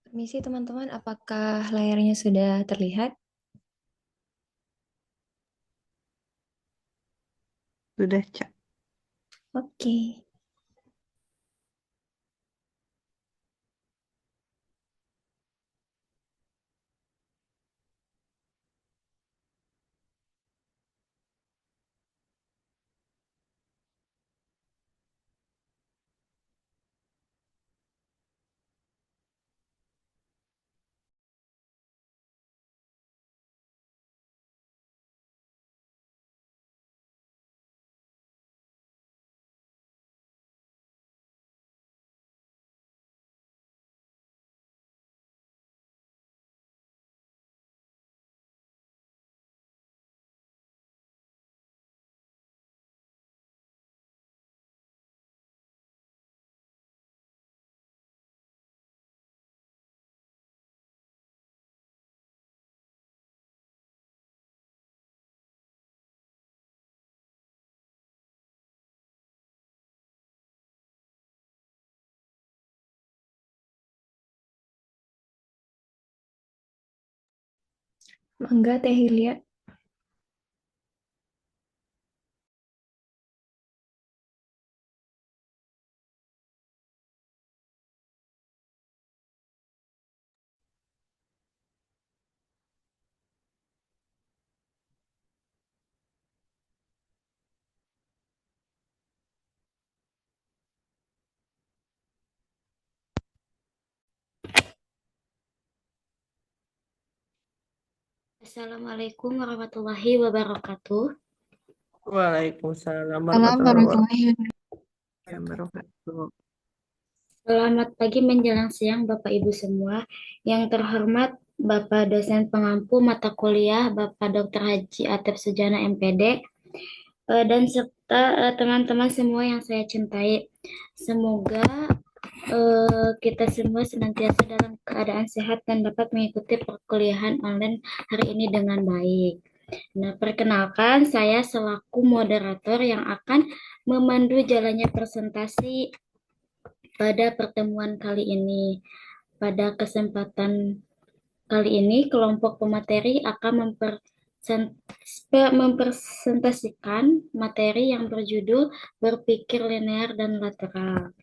Permisi teman-teman, apakah layarnya sudah terlihat? Sudah, Cak. Oke. Mangga Teh Hilya. Assalamualaikum warahmatullahi wabarakatuh. Waalaikumsalam Salam warahmatullahi warahmatullahi wabarakatuh. Selamat pagi menjelang siang Bapak Ibu semua. Yang terhormat Bapak dosen pengampu mata kuliah Bapak Dr. Haji Atep Sujana MPD, dan serta teman-teman semua yang saya cintai. Semoga kita semua senantiasa dalam keadaan sehat dan dapat mengikuti perkuliahan online hari ini dengan baik. Nah, perkenalkan saya selaku moderator yang akan memandu jalannya presentasi pada pertemuan kali ini. Pada kesempatan kali ini, kelompok pemateri akan mempresentasikan materi yang berjudul berpikir linear dan lateral.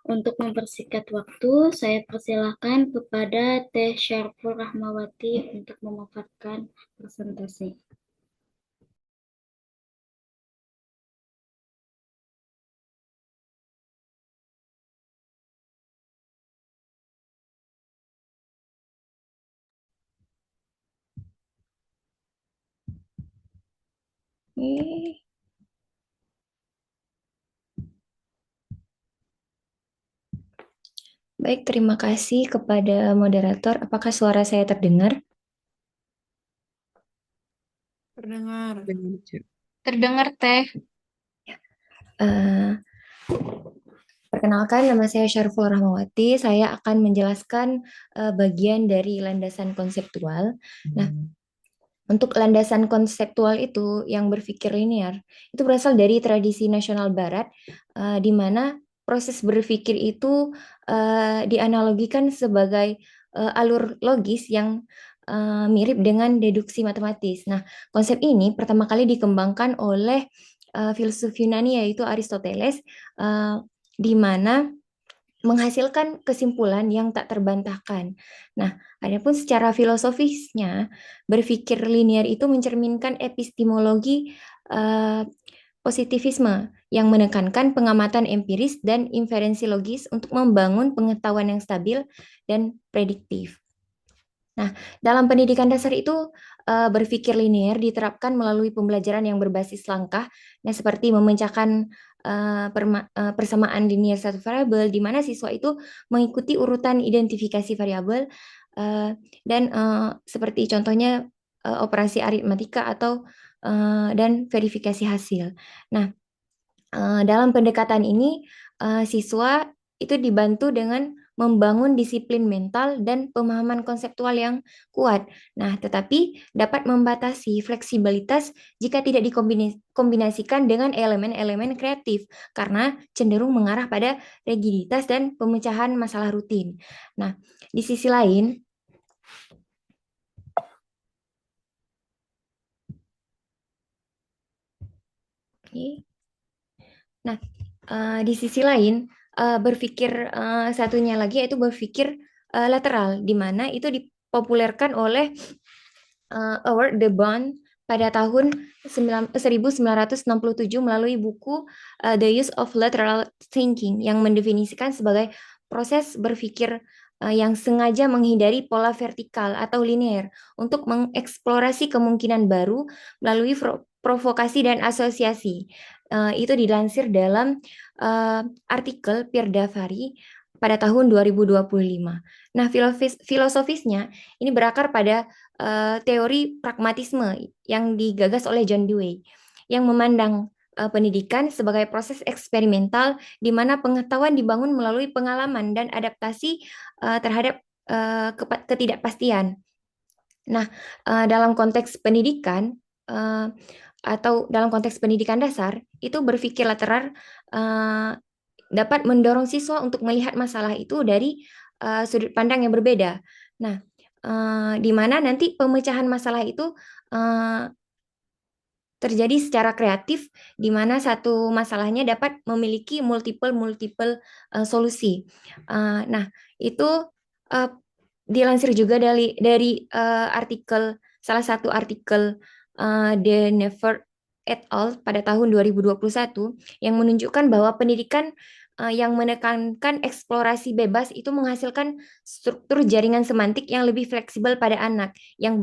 Untuk mempersingkat waktu, saya persilahkan kepada Teh Syarful Rahmawati untuk memaparkan presentasi. Eh, Baik, terima kasih kepada moderator. Apakah suara saya terdengar? Terdengar. Dengan Cak. Terdengar Teh. Eh, Perkenalkan, nama saya Syariful Rahmawati. Saya akan menjelaskan bagian dari landasan konseptual. Nah, untuk landasan konseptual itu yang berpikir linear, itu berasal dari tradisi nasional Barat, di mana proses berpikir itu dianalogikan sebagai alur logis yang mirip dengan deduksi matematis. Nah, konsep ini pertama kali dikembangkan oleh filsuf Yunani yaitu Aristoteles, di mana menghasilkan kesimpulan yang tak terbantahkan. Nah, adapun secara filosofisnya, berpikir linear itu mencerminkan epistemologi eh, positivisme yang menekankan pengamatan empiris dan inferensi logis untuk membangun pengetahuan yang stabil dan prediktif. Nah, dalam pendidikan dasar itu berpikir linear diterapkan melalui pembelajaran yang berbasis langkah, nah seperti memecahkan persamaan linear satu variabel, di mana siswa itu mengikuti urutan identifikasi variabel dan seperti contohnya operasi aritmatika atau dan verifikasi hasil. Nah, dalam pendekatan ini siswa itu dibantu dengan membangun disiplin mental dan pemahaman konseptual yang kuat. Nah, tetapi dapat membatasi fleksibilitas jika tidak dikombinasikan dengan elemen-elemen kreatif, karena cenderung mengarah pada rigiditas dan pemecahan masalah rutin. Nah, di sisi lain, nah, di sisi lain, berpikir satunya lagi yaitu berpikir lateral, di mana itu dipopulerkan oleh Howard de Boon pada tahun 1967 melalui buku The Use of Lateral Thinking yang mendefinisikan sebagai proses berpikir yang sengaja menghindari pola vertikal atau linear untuk mengeksplorasi kemungkinan baru melalui provokasi dan asosiasi. Itu dilansir dalam artikel Pierre Davari pada tahun 2025. Nah, filosofisnya ini berakar pada teori pragmatisme yang digagas oleh John Dewey, yang memandang pendidikan sebagai proses eksperimental di mana pengetahuan dibangun melalui pengalaman dan adaptasi terhadap ketidakpastian. Nah, dalam konteks pendidikan atau dalam konteks pendidikan dasar, itu berpikir lateral dapat mendorong siswa untuk melihat masalah itu dari sudut pandang yang berbeda. Nah, di mana nanti pemecahan masalah itu terjadi secara kreatif, di mana satu masalahnya dapat memiliki multiple solusi. Nah, itu dilansir juga dari artikel, salah satu artikel De Never et al. Pada tahun 2021 yang menunjukkan bahwa pendidikan yang menekankan eksplorasi bebas itu menghasilkan struktur jaringan semantik yang lebih fleksibel pada anak, yang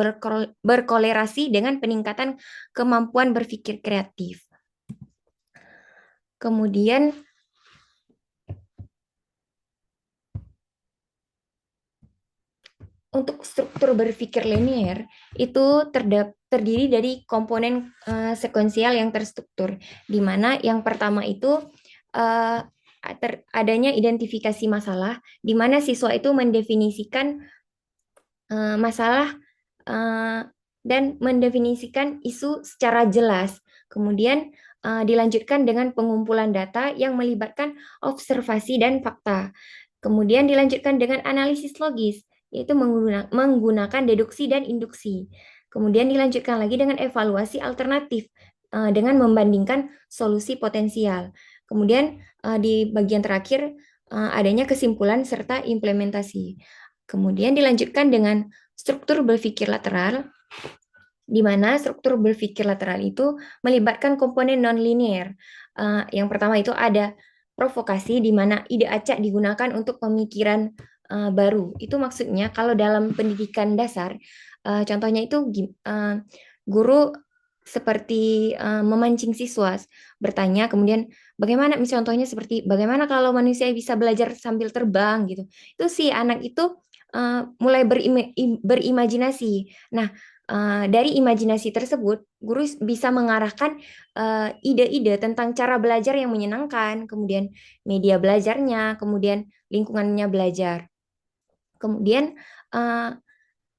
berkolerasi dengan peningkatan kemampuan berpikir kreatif. Kemudian untuk struktur berpikir linear itu terdiri dari komponen sekuensial yang terstruktur, di mana yang pertama itu adanya identifikasi masalah, di mana siswa itu mendefinisikan masalah dan mendefinisikan isu secara jelas. Kemudian dilanjutkan dengan pengumpulan data yang melibatkan observasi dan fakta. Kemudian dilanjutkan dengan analisis logis, yaitu menggunakan deduksi dan induksi. Kemudian dilanjutkan lagi dengan evaluasi alternatif dengan membandingkan solusi potensial. Kemudian di bagian terakhir adanya kesimpulan serta implementasi. Kemudian dilanjutkan dengan struktur berpikir lateral, di mana struktur berpikir lateral itu melibatkan komponen non-linear. Yang pertama itu ada provokasi, di mana ide acak digunakan untuk pemikiran baru. Itu maksudnya kalau dalam pendidikan dasar, contohnya itu guru seperti memancing siswa bertanya, kemudian bagaimana, misalnya contohnya seperti bagaimana kalau manusia bisa belajar sambil terbang gitu. Itu si anak itu mulai berimajinasi. Nah, dari imajinasi tersebut, guru bisa mengarahkan ide-ide tentang cara belajar yang menyenangkan, kemudian media belajarnya, kemudian lingkungannya belajar. Kemudian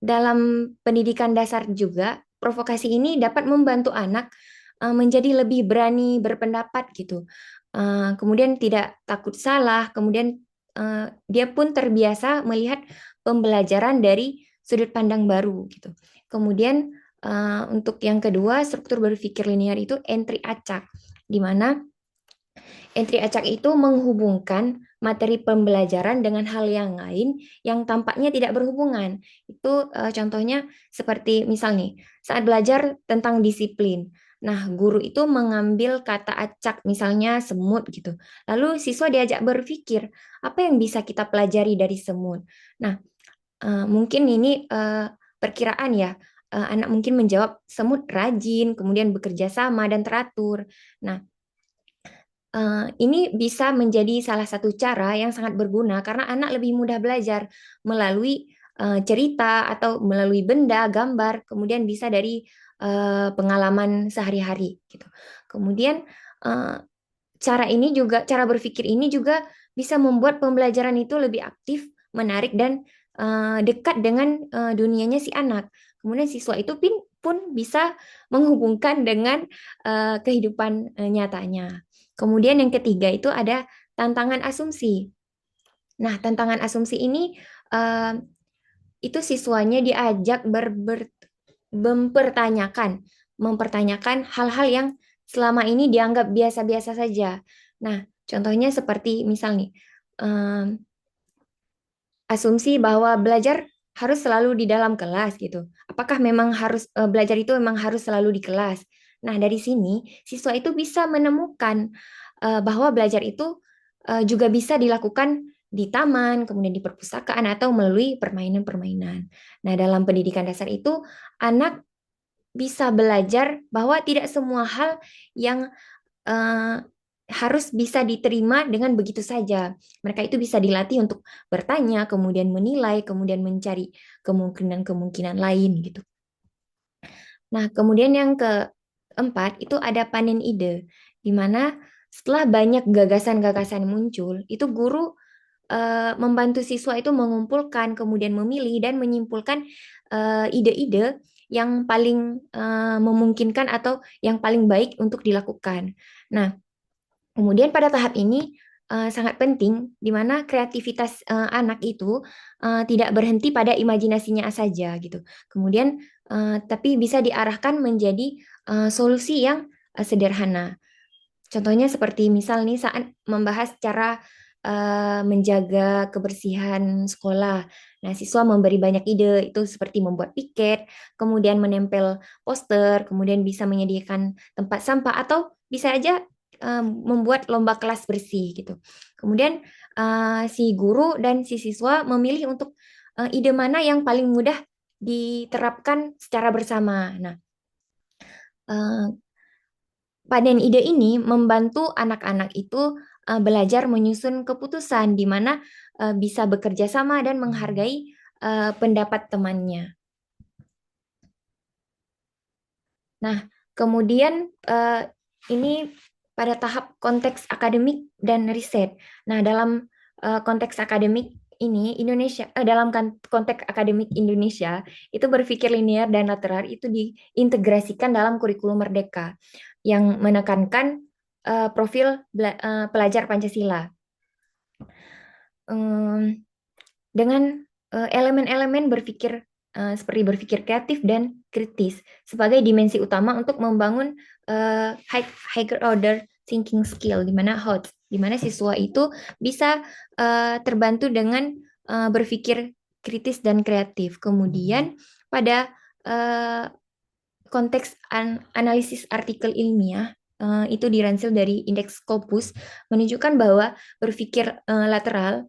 dalam pendidikan dasar juga, provokasi ini dapat membantu anak menjadi lebih berani berpendapat gitu. Kemudian tidak takut salah, kemudian dia pun terbiasa melihat pembelajaran dari sudut pandang baru gitu. Kemudian untuk yang kedua, struktur berpikir linear itu entry acak, di mana entry acak itu menghubungkan materi pembelajaran dengan hal yang lain yang tampaknya tidak berhubungan. Itu contohnya seperti misal nih, saat belajar tentang disiplin. Nah, guru itu mengambil kata acak, misalnya semut gitu. Lalu siswa diajak berpikir, apa yang bisa kita pelajari dari semut? Nah, mungkin ini perkiraan ya. Anak mungkin menjawab semut rajin, kemudian bekerja sama dan teratur. Nah, ini bisa menjadi salah satu cara yang sangat berguna karena anak lebih mudah belajar melalui cerita atau melalui benda, gambar, kemudian bisa dari pengalaman sehari-hari gitu. Kemudian cara berpikir ini juga bisa membuat pembelajaran itu lebih aktif, menarik dan dekat dengan dunianya si anak. Kemudian siswa itu pun bisa menghubungkan dengan kehidupan nyatanya. Kemudian yang ketiga itu ada tantangan asumsi. Nah, tantangan asumsi ini eh, itu siswanya diajak mempertanyakan hal-hal yang selama ini dianggap biasa-biasa saja. Nah, contohnya seperti misal nih, em, asumsi bahwa belajar harus selalu di dalam kelas gitu. Apakah memang belajar itu memang harus selalu di kelas? Nah, dari sini siswa itu bisa menemukan bahwa belajar itu juga bisa dilakukan di taman, kemudian di perpustakaan atau melalui permainan-permainan. Nah, dalam pendidikan dasar itu anak bisa belajar bahwa tidak semua hal yang eh, harus bisa diterima dengan begitu saja. Mereka itu bisa dilatih untuk bertanya, kemudian menilai, kemudian mencari kemungkinan-kemungkinan lain gitu. Nah, kemudian yang keempat itu ada panen ide, di mana setelah banyak gagasan-gagasan muncul, itu guru membantu siswa itu mengumpulkan, kemudian memilih dan menyimpulkan ide-ide yang paling memungkinkan atau yang paling baik untuk dilakukan. Nah, kemudian pada tahap ini sangat penting di mana kreativitas anak itu tidak berhenti pada imajinasinya saja gitu. Kemudian tapi bisa diarahkan menjadi solusi yang sederhana. Contohnya seperti misal nih saat membahas cara menjaga kebersihan sekolah. Nah, siswa memberi banyak ide itu seperti membuat piket, kemudian menempel poster, kemudian bisa menyediakan tempat sampah atau bisa aja membuat lomba kelas bersih gitu. Kemudian si guru dan si siswa memilih untuk ide mana yang paling mudah diterapkan secara bersama. Nah, eh, panen ide ini membantu anak-anak itu belajar menyusun keputusan di mana bisa bekerja sama dan menghargai pendapat temannya. Nah, kemudian ini pada tahap konteks akademik dan riset. Nah, dalam konteks akademik ini dalam konteks akademik Indonesia itu berpikir linear dan lateral itu diintegrasikan dalam kurikulum Merdeka yang menekankan profil pelajar Pancasila. Dengan elemen-elemen berpikir seperti berpikir kreatif dan kritis sebagai dimensi utama untuk membangun higher order thinking skill di mana siswa itu bisa terbantu dengan berpikir kritis dan kreatif. Kemudian pada konteks analisis artikel ilmiah itu diransel dari indeks Scopus menunjukkan bahwa berpikir lateral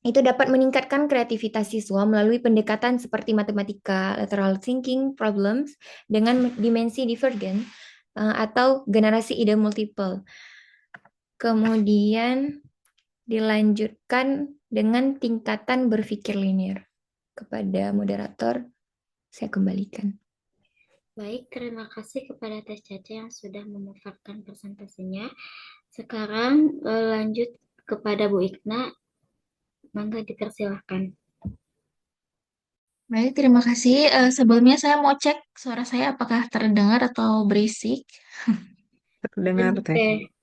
itu dapat meningkatkan kreativitas siswa melalui pendekatan seperti matematika, lateral thinking problems dengan dimensi divergen atau generasi ide multiple. Kemudian dilanjutkan dengan tingkatan berpikir linear. Kepada moderator, saya kembalikan. Baik, terima kasih kepada Teh Caca yang sudah memaparkan presentasinya. Sekarang lanjut kepada Bu Ikna. Mangga dipersilahkan. Baik, terima kasih. Sebelumnya saya mau cek suara saya apakah terdengar atau berisik. Terdengar teh.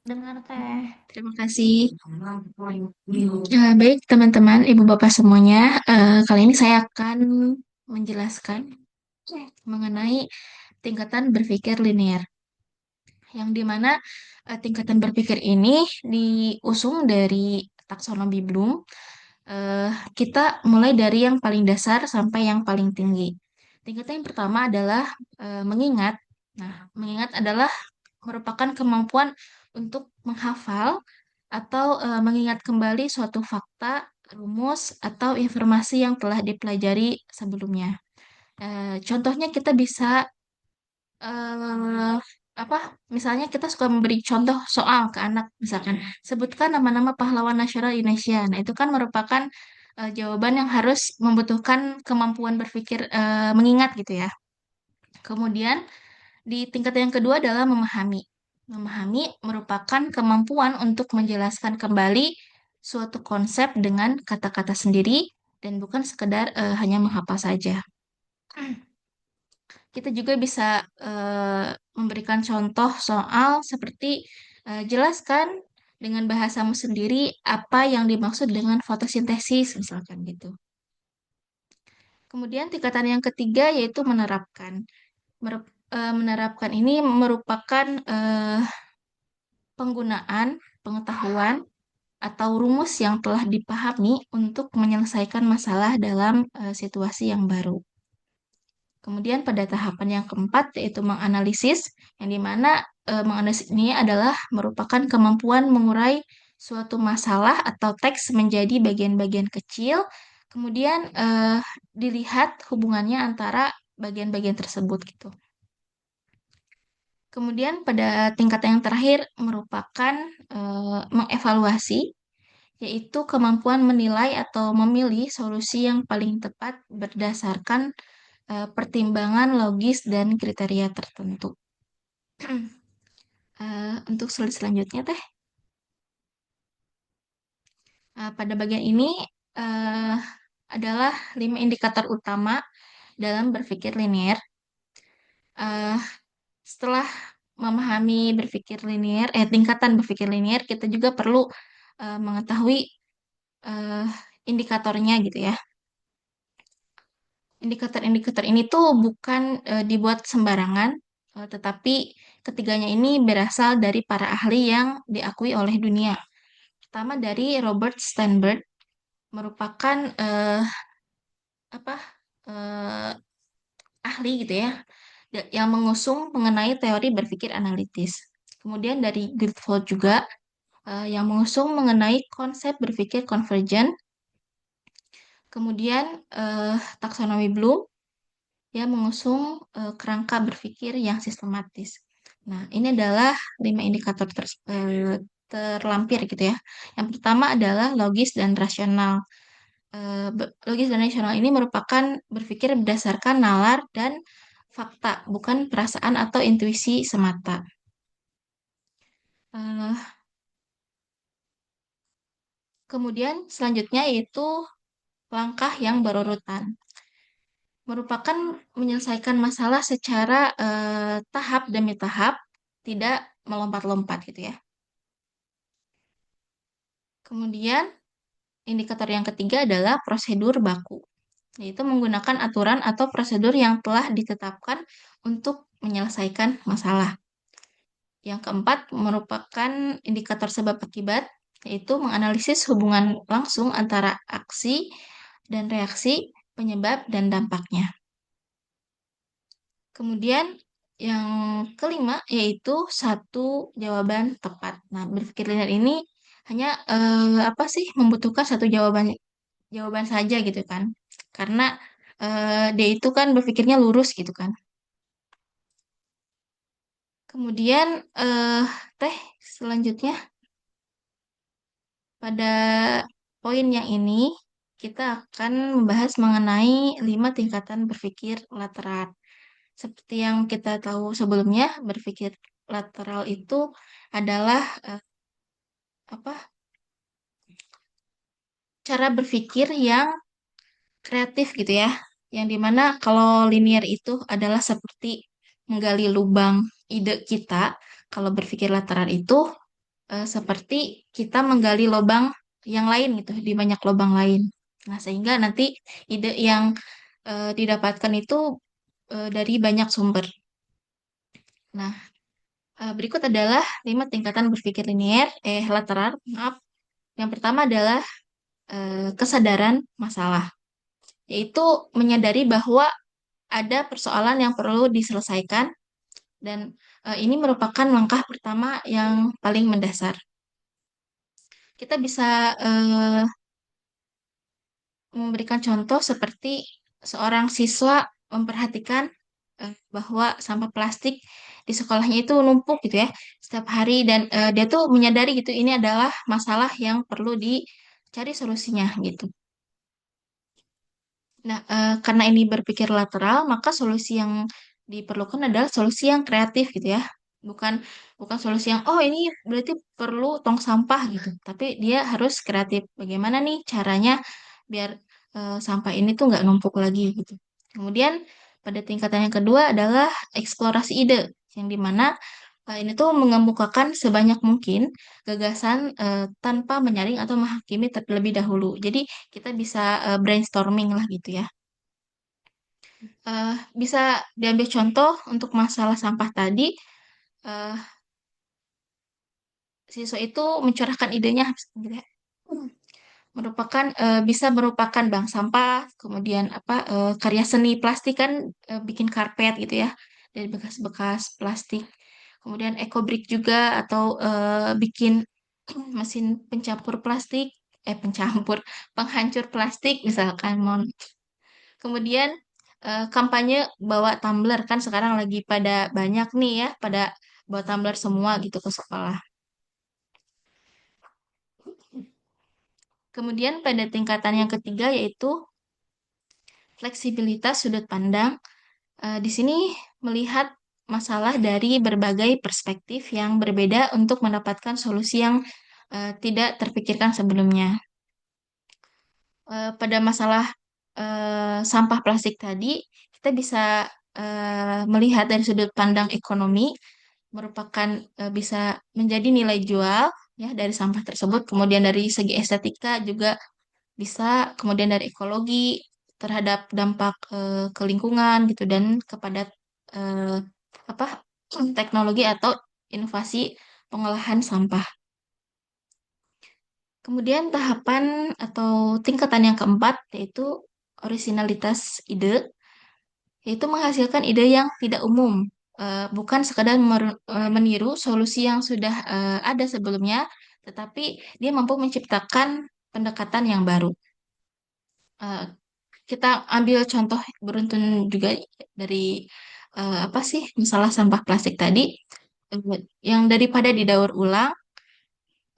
Dengar teh. Terima kasih. Baik, teman-teman, ibu bapak semuanya. Kali ini saya akan menjelaskan mengenai tingkatan berpikir linear. Yang dimana tingkatan berpikir ini diusung dari taksonomi Bloom. Kita mulai dari yang paling dasar sampai yang paling tinggi. Tingkatan yang pertama adalah mengingat. Nah, mengingat adalah merupakan kemampuan untuk menghafal atau mengingat kembali suatu fakta, rumus, atau informasi yang telah dipelajari sebelumnya. Contohnya kita bisa eh apa misalnya kita suka memberi contoh soal ke anak misalkan sebutkan nama-nama pahlawan nasional Indonesia. Nah, itu kan merupakan jawaban yang harus membutuhkan kemampuan berpikir mengingat gitu ya. Kemudian di tingkat yang kedua adalah memahami. Memahami merupakan kemampuan untuk menjelaskan kembali suatu konsep dengan kata-kata sendiri dan bukan sekedar hanya menghafal saja. Kita juga bisa memberikan contoh soal seperti jelaskan dengan bahasamu sendiri apa yang dimaksud dengan fotosintesis, misalkan gitu. Kemudian tingkatan yang ketiga yaitu menerapkan. Menerapkan ini merupakan penggunaan pengetahuan atau rumus yang telah dipahami untuk menyelesaikan masalah dalam situasi yang baru. Kemudian pada tahapan yang keempat yaitu menganalisis, yang dimana menganalisis ini adalah merupakan kemampuan mengurai suatu masalah atau teks menjadi bagian-bagian kecil, kemudian dilihat hubungannya antara bagian-bagian tersebut gitu. Kemudian pada tingkat yang terakhir merupakan mengevaluasi, yaitu kemampuan menilai atau memilih solusi yang paling tepat berdasarkan pertimbangan logis dan kriteria tertentu. Untuk slide selanjutnya, Teh. Pada bagian ini adalah 5 indikator utama dalam berpikir linier. Setelah memahami berpikir linier, tingkatan berpikir linier, kita juga perlu mengetahui indikatornya gitu ya. Indikator-indikator ini tuh bukan dibuat sembarangan, tetapi ketiganya ini berasal dari para ahli yang diakui oleh dunia. Pertama dari Robert Sternberg, merupakan eh, ahli gitu ya, yang mengusung mengenai teori berpikir analitis. Kemudian dari Guildford juga yang mengusung mengenai konsep berpikir konvergen. Kemudian taksonomi Bloom yang mengusung kerangka berpikir yang sistematis. Nah, ini adalah 5 indikator terlampir gitu ya. Yang pertama adalah logis dan rasional. Logis dan rasional ini merupakan berpikir berdasarkan nalar dan fakta, bukan perasaan atau intuisi semata. Kemudian selanjutnya yaitu langkah yang berurutan. Merupakan menyelesaikan masalah secara tahap demi tahap, tidak melompat-lompat gitu ya. Kemudian indikator yang ketiga adalah prosedur baku, yaitu menggunakan aturan atau prosedur yang telah ditetapkan untuk menyelesaikan masalah. Yang keempat merupakan indikator sebab akibat, yaitu menganalisis hubungan langsung antara aksi dan reaksi, penyebab dan dampaknya. Kemudian yang kelima yaitu satu jawaban tepat. Nah, berpikir linear ini hanya membutuhkan satu jawaban saja gitu kan. Karena dia itu kan berpikirnya lurus gitu kan. Kemudian Teh selanjutnya pada poin yang ini kita akan membahas mengenai 5 tingkatan berpikir lateral. Seperti yang kita tahu sebelumnya, berpikir lateral itu adalah cara berpikir yang kreatif gitu ya. Yang dimana kalau linear itu adalah seperti menggali lubang ide kita, kalau berpikir lateral itu seperti kita menggali lubang yang lain gitu, di banyak lubang lain. Nah, sehingga nanti ide yang didapatkan itu dari banyak sumber. Nah, berikut adalah 5 tingkatan berpikir lateral, maaf. Yang pertama adalah kesadaran masalah, yaitu menyadari bahwa ada persoalan yang perlu diselesaikan dan ini merupakan langkah pertama yang paling mendasar. Kita bisa memberikan contoh seperti seorang siswa memperhatikan bahwa sampah plastik di sekolahnya itu numpuk gitu ya setiap hari dan dia tuh menyadari gitu ini adalah masalah yang perlu dicari solusinya gitu. Nah, karena ini berpikir lateral, maka solusi yang diperlukan adalah solusi yang kreatif gitu ya. Bukan bukan solusi yang oh ini berarti perlu tong sampah gitu. Tapi dia harus kreatif. Bagaimana nih caranya biar sampah ini tuh nggak numpuk lagi gitu. Kemudian pada tingkatan yang kedua adalah eksplorasi ide, yang dimana ini tuh mengemukakan sebanyak mungkin gagasan tanpa menyaring atau menghakimi terlebih dahulu. Jadi kita bisa brainstorming lah gitu ya. Bisa diambil contoh untuk masalah sampah tadi. eh, Siswa itu mencurahkan idenya gitu ya. Bisa merupakan bank sampah, kemudian karya seni plastik kan, bikin karpet gitu ya dari bekas-bekas plastik. Kemudian ekobrik juga atau bikin mesin pencampur plastik, pencampur penghancur plastik misalkan Kemudian kampanye bawa tumbler kan sekarang lagi pada banyak nih ya, pada bawa tumbler semua gitu ke sekolah. Kemudian pada tingkatan yang ketiga yaitu fleksibilitas sudut pandang. Di sini melihat masalah dari berbagai perspektif yang berbeda untuk mendapatkan solusi yang tidak terpikirkan sebelumnya. Pada masalah sampah plastik tadi, kita bisa melihat dari sudut pandang ekonomi, merupakan bisa menjadi nilai jual ya dari sampah tersebut. Kemudian dari segi estetika juga bisa, kemudian dari ekologi terhadap dampak ke lingkungan gitu dan kepada eh, apa teknologi atau inovasi pengolahan sampah. Kemudian tahapan atau tingkatan yang keempat yaitu orisinalitas ide, yaitu menghasilkan ide yang tidak umum, bukan sekadar meniru solusi yang sudah ada sebelumnya, tetapi dia mampu menciptakan pendekatan yang baru. Eh, Kita ambil contoh beruntun juga dari apa sih masalah sampah plastik tadi, yang daripada didaur ulang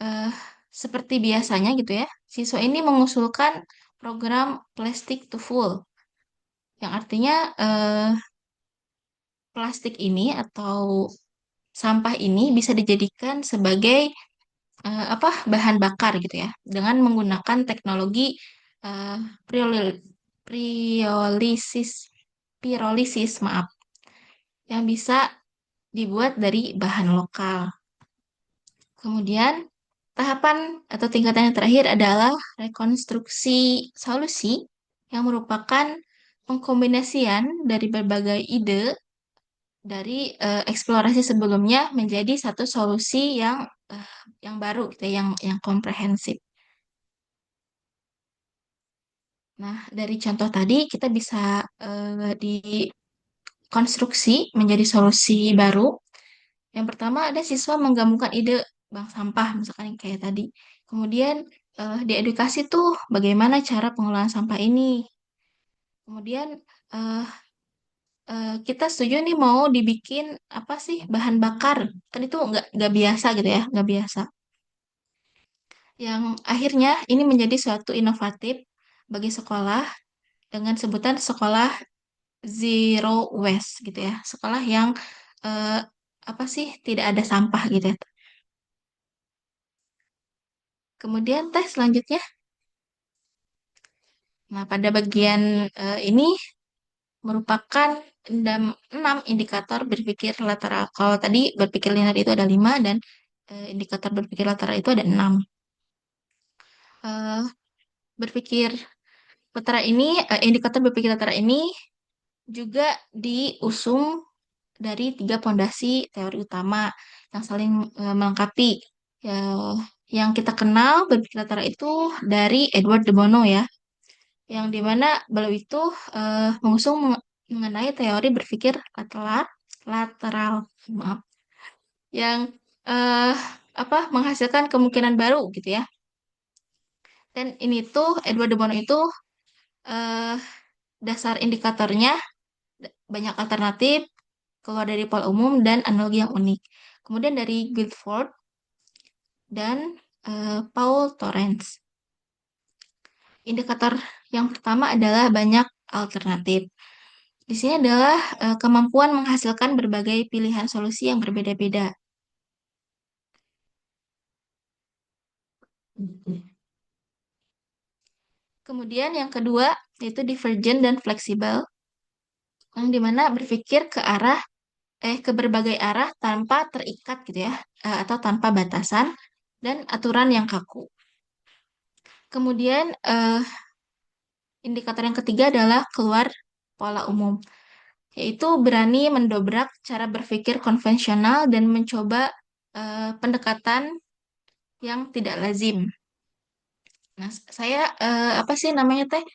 eh, seperti biasanya gitu ya, siswa ini mengusulkan program plastic to full, yang artinya plastik ini atau sampah ini bisa dijadikan sebagai bahan bakar gitu ya, dengan menggunakan teknologi eh, prioli- priolisis pirolisis maaf, yang bisa dibuat dari bahan lokal. Kemudian tahapan atau tingkatan yang terakhir adalah rekonstruksi solusi, yang merupakan pengkombinasian dari berbagai ide dari eksplorasi sebelumnya menjadi satu solusi yang baru gitu ya, yang komprehensif. Nah, dari contoh tadi kita bisa dikonstruksi menjadi solusi baru. Yang pertama ada siswa menggabungkan ide bank sampah, misalkan yang kayak tadi. Kemudian diedukasi tuh bagaimana cara pengelolaan sampah ini. Kemudian eh, kita setuju nih mau dibikin apa sih bahan bakar. Kan itu nggak biasa gitu ya, nggak biasa. Yang akhirnya ini menjadi suatu inovatif bagi sekolah dengan sebutan sekolah zero waste gitu ya. Sekolah yang eh, apa sih tidak ada sampah gitu ya. Kemudian tes selanjutnya. Nah, pada bagian ini merupakan 6 indikator berpikir lateral. Kalau tadi berpikir linear itu ada 5 dan indikator berpikir lateral itu ada 6. Eh, berpikir indikator berpikir lateral ini juga diusung dari 3 pondasi teori utama yang saling melengkapi. Ya, yang kita kenal berpikir lateral itu dari Edward de Bono ya, yang dimana beliau itu mengusung mengenai teori berpikir lateral, lateral, maaf, yang eh, menghasilkan kemungkinan baru gitu ya. Dan ini tuh Edward de Bono itu eh, dasar indikatornya banyak alternatif, keluar dari pola umum dan analogi yang unik. Kemudian dari Guilford dan Paul Torrens. Indikator yang pertama adalah banyak alternatif. Di sini adalah kemampuan menghasilkan berbagai pilihan solusi yang berbeda-beda. Kemudian yang kedua yaitu divergent dan fleksibel, yang dimana berpikir ke berbagai arah tanpa terikat gitu ya, atau tanpa batasan dan aturan yang kaku. Kemudian indikator yang ketiga adalah keluar pola umum, yaitu berani mendobrak cara berpikir konvensional dan mencoba pendekatan yang tidak lazim. Nah, saya apa sih namanya teh?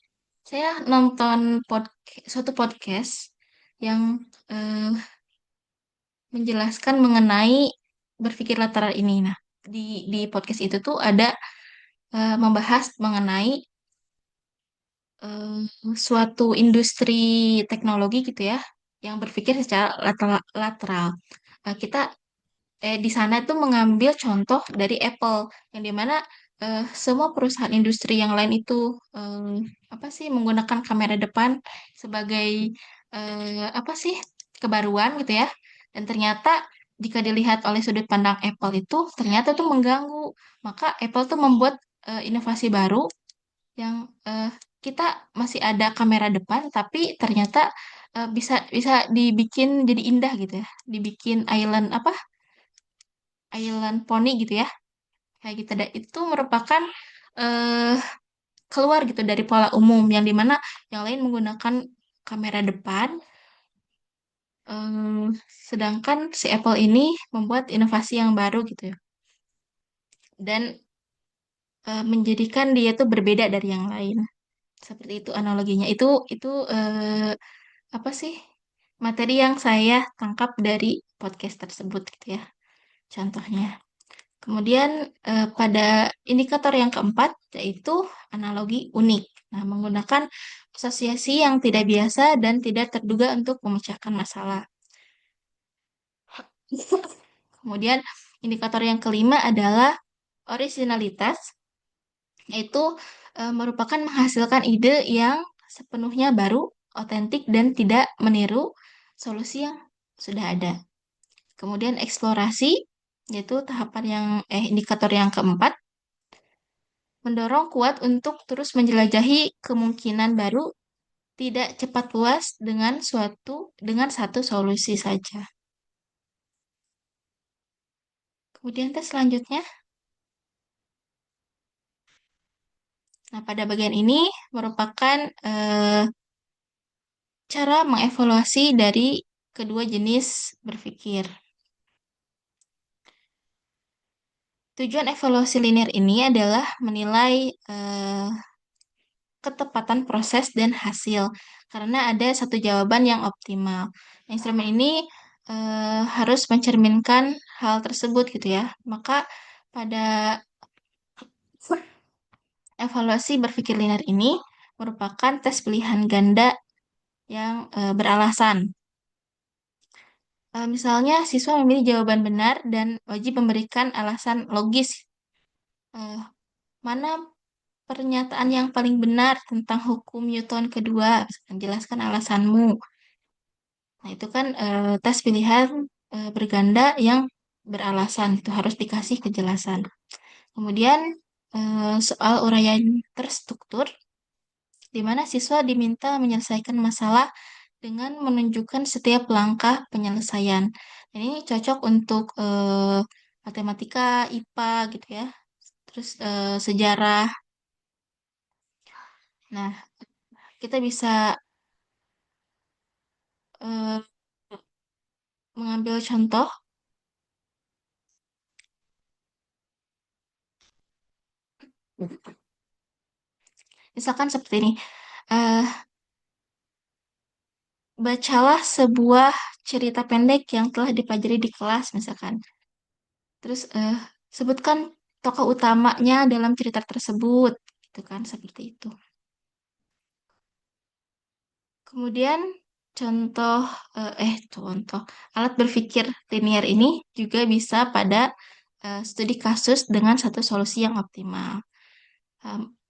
Saya nonton suatu podcast yang eh, menjelaskan mengenai berpikir lateral ini. Nah, di podcast itu tuh ada membahas mengenai eh, suatu industri teknologi gitu ya, yang berpikir secara lateral. Kita di sana itu mengambil contoh dari Apple, yang dimana semua perusahaan industri yang lain itu apa sih menggunakan kamera depan sebagai apa sih kebaruan gitu ya, dan ternyata jika dilihat oleh sudut pandang Apple itu ternyata itu mengganggu, maka Apple tuh membuat inovasi baru yang kita masih ada kamera depan tapi ternyata bisa bisa dibikin jadi indah gitu ya, dibikin island apa island poni gitu ya, kayak gitu. Dan itu merupakan eh, keluar gitu dari pola umum yang dimana yang lain menggunakan kamera depan, eh, sedangkan si Apple ini membuat inovasi yang baru gitu ya, dan menjadikan dia tuh berbeda dari yang lain. Seperti itu analoginya. Itu apa sih materi yang saya tangkap dari podcast tersebut gitu ya. Contohnya. Kemudian pada indikator yang keempat yaitu analogi unik. Nah, menggunakan asosiasi yang tidak biasa dan tidak terduga untuk memecahkan masalah. Kemudian indikator yang kelima adalah originalitas, yaitu merupakan menghasilkan ide yang sepenuhnya baru, otentik, dan tidak meniru solusi yang sudah ada. Kemudian eksplorasi, yaitu tahapan yang indikator yang keempat, mendorong kuat untuk terus menjelajahi kemungkinan baru, tidak cepat puas dengan satu solusi saja. Kemudian tes selanjutnya. Nah, pada bagian ini merupakan cara mengevaluasi dari kedua jenis berpikir. Tujuan evaluasi linear ini adalah menilai ketepatan proses dan hasil, karena ada satu jawaban yang optimal. Instrumen ini harus mencerminkan hal tersebut gitu ya. Maka pada evaluasi berpikir linear ini merupakan tes pilihan ganda yang beralasan. Misalnya siswa memilih jawaban benar dan wajib memberikan alasan logis. Eh, Mana pernyataan yang paling benar tentang hukum Newton kedua? Misalkan, jelaskan alasanmu. Nah, itu kan tes pilihan berganda yang beralasan, itu harus dikasih kejelasan. Kemudian soal uraian terstruktur, di mana siswa diminta menyelesaikan masalah dengan menunjukkan setiap langkah penyelesaian. Dan ini cocok untuk matematika, IPA gitu ya. Terus sejarah. Nah, kita bisa eh, mengambil contoh, misalkan seperti ini. Eh, Bacalah sebuah cerita pendek yang telah dipelajari di kelas, misalkan. Terus sebutkan tokoh utamanya dalam cerita tersebut, gitu kan, seperti itu. Kemudian contoh contoh alat berpikir linear ini juga bisa pada studi kasus dengan satu solusi yang optimal.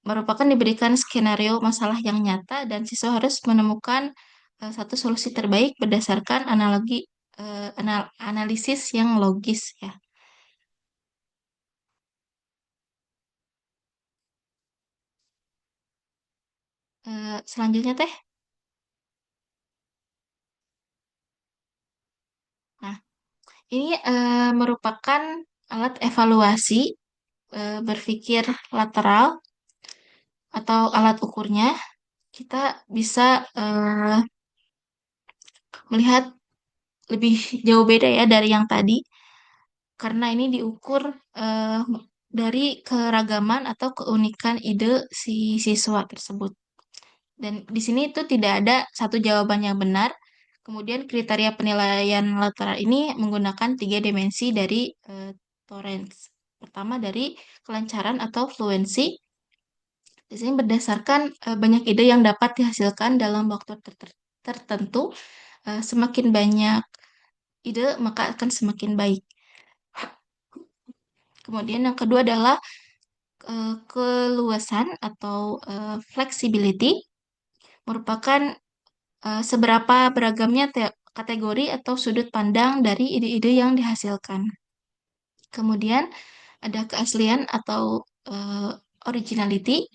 Merupakan diberikan skenario masalah yang nyata dan siswa harus menemukan satu solusi terbaik berdasarkan analisis yang logis ya. Selanjutnya Teh. Nah, ini merupakan alat evaluasi berpikir lateral atau alat ukurnya. Kita bisa melihat lebih jauh beda ya dari yang tadi, karena ini diukur eh, dari keragaman atau keunikan ide si siswa tersebut. Dan di sini itu tidak ada satu jawaban yang benar. Kemudian kriteria penilaian lateral ini menggunakan tiga dimensi dari Torrance. Pertama dari kelancaran atau fluency. Di sini berdasarkan banyak ide yang dapat dihasilkan dalam waktu tertentu. Semakin banyak ide maka akan semakin baik. Kemudian yang kedua adalah keluasan atau flexibility, merupakan seberapa beragamnya kategori atau sudut pandang dari ide-ide yang dihasilkan. Kemudian ada keaslian atau originality,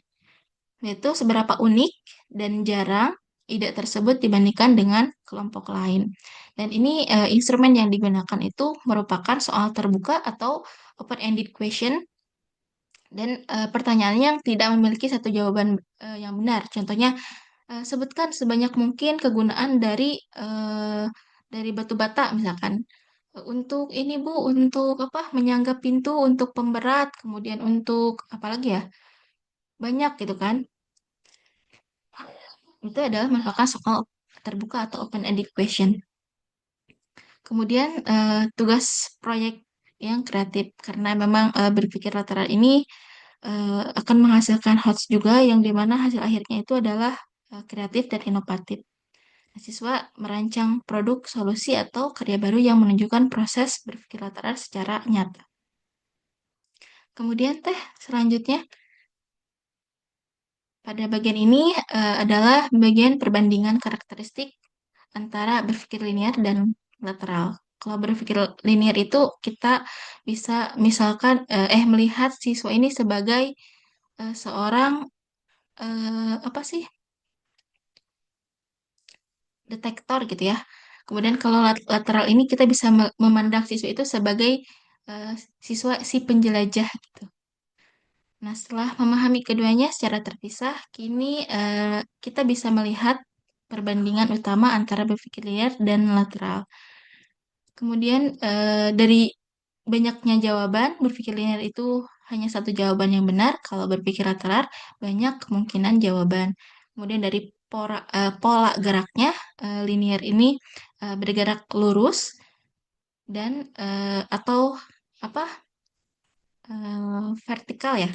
yaitu seberapa unik dan jarang ide tersebut dibandingkan dengan kelompok lain. Dan ini instrumen yang digunakan itu merupakan soal terbuka atau open-ended question dan pertanyaannya yang tidak memiliki satu jawaban yang benar. Contohnya, sebutkan sebanyak mungkin kegunaan dari batu bata misalkan. Untuk ini Bu, untuk apa? Menyangga pintu, untuk pemberat, kemudian untuk apa lagi ya? Banyak gitu kan. Itu adalah merupakan soal terbuka atau open-ended question. Kemudian tugas proyek yang kreatif karena memang berpikir lateral ini akan menghasilkan HOTS juga yang dimana hasil akhirnya itu adalah kreatif dan inovatif. Siswa merancang produk, solusi, atau karya baru yang menunjukkan proses berpikir lateral secara nyata. Kemudian selanjutnya pada bagian ini adalah bagian perbandingan karakteristik antara berpikir linear dan lateral. Kalau berpikir linear itu kita bisa misalkan melihat siswa ini sebagai seorang apa sih, detektor gitu ya. Kemudian kalau lateral ini kita bisa memandang siswa itu sebagai eh, siswa si penjelajah gitu. Nah, setelah memahami keduanya secara terpisah, kini kita bisa melihat perbandingan utama antara berpikir linear dan lateral. Kemudian dari banyaknya jawaban, berpikir linear itu hanya satu jawaban yang benar. Kalau berpikir lateral, banyak kemungkinan jawaban. Kemudian dari pola geraknya, linear ini bergerak lurus dan atau apa vertikal ya.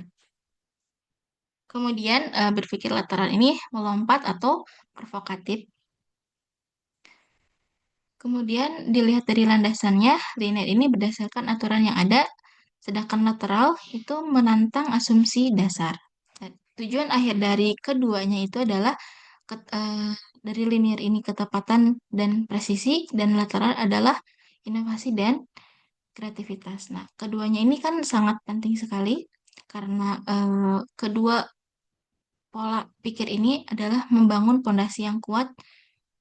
Kemudian berpikir lateral ini melompat atau provokatif. Kemudian dilihat dari landasannya, linear ini berdasarkan aturan yang ada, sedangkan lateral itu menantang asumsi dasar. Dan tujuan akhir dari keduanya itu adalah dari linear ini ketepatan dan presisi, dan lateral adalah inovasi dan kreativitas. Nah, keduanya ini kan sangat penting sekali karena kedua pola pikir ini adalah membangun pondasi yang kuat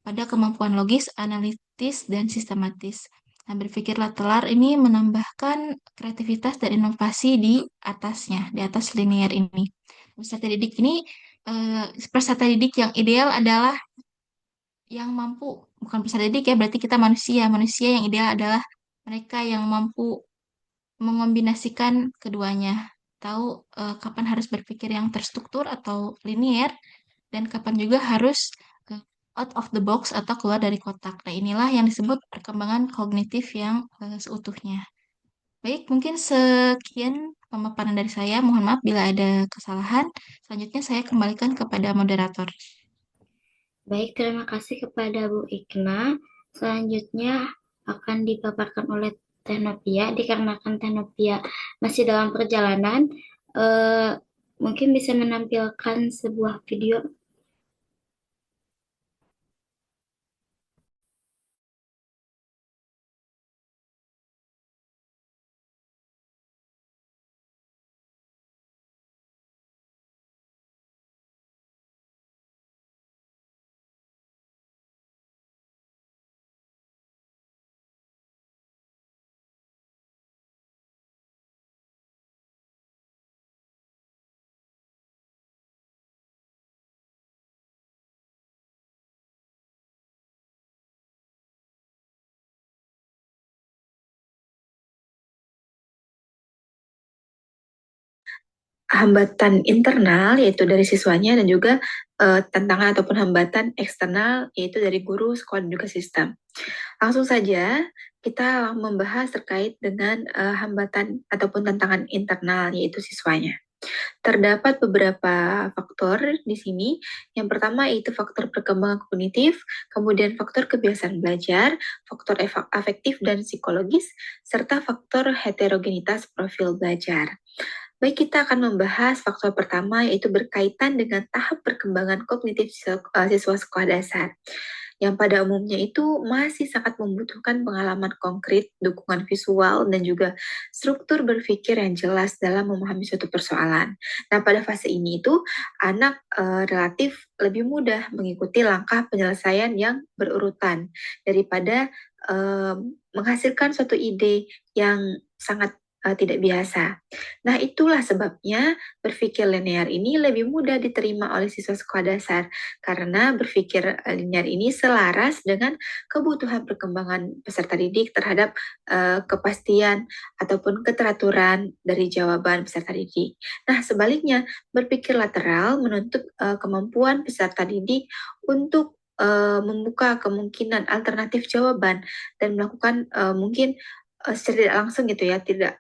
pada kemampuan logis, analitis, dan sistematis. Nah, berpikir lateral ini menambahkan kreativitas dan inovasi di atasnya, di atas linear ini. Peserta didik ini, peserta didik yang ideal adalah yang mampu, bukan peserta didik ya, berarti kita manusia. Manusia yang ideal adalah mereka yang mampu mengombinasikan keduanya. Tahu kapan harus berpikir yang terstruktur atau linear, dan kapan juga harus out of the box atau keluar dari kotak. Nah, inilah yang disebut perkembangan kognitif yang seutuhnya. Baik, mungkin sekian pemaparan dari saya. Mohon maaf bila ada kesalahan. Selanjutnya saya kembalikan kepada moderator. Baik, terima kasih kepada Bu Ikna. Selanjutnya akan dipaparkan oleh Teknopia. Dikarenakan Teknopia masih dalam perjalanan, mungkin bisa menampilkan sebuah video. hambatan internal yaitu dari siswanya dan juga tantangan ataupun hambatan eksternal yaitu dari guru, sekolah, dan juga sistem. Langsung saja kita membahas terkait dengan hambatan ataupun tantangan internal yaitu siswanya. Terdapat beberapa faktor di sini. Yang pertama yaitu faktor perkembangan kognitif, kemudian faktor kebiasaan belajar, faktor afektif dan psikologis, serta faktor heterogenitas profil belajar. Baik, kita akan membahas faktor pertama yaitu berkaitan dengan tahap perkembangan kognitif siswa sekolah dasar, yang pada umumnya itu masih sangat membutuhkan pengalaman konkret, dukungan visual, dan juga struktur berpikir yang jelas dalam memahami suatu persoalan. Nah, pada fase ini itu anak relatif lebih mudah mengikuti langkah penyelesaian yang berurutan daripada menghasilkan suatu ide yang sangat tidak biasa. Nah, itulah sebabnya berpikir linear ini lebih mudah diterima oleh siswa sekolah dasar karena berpikir linear ini selaras dengan kebutuhan perkembangan peserta didik terhadap kepastian ataupun keteraturan dari jawaban peserta didik. Nah, sebaliknya, berpikir lateral menuntut kemampuan peserta didik untuk membuka kemungkinan alternatif jawaban dan melakukan mungkin secara tidak langsung gitu ya, tidak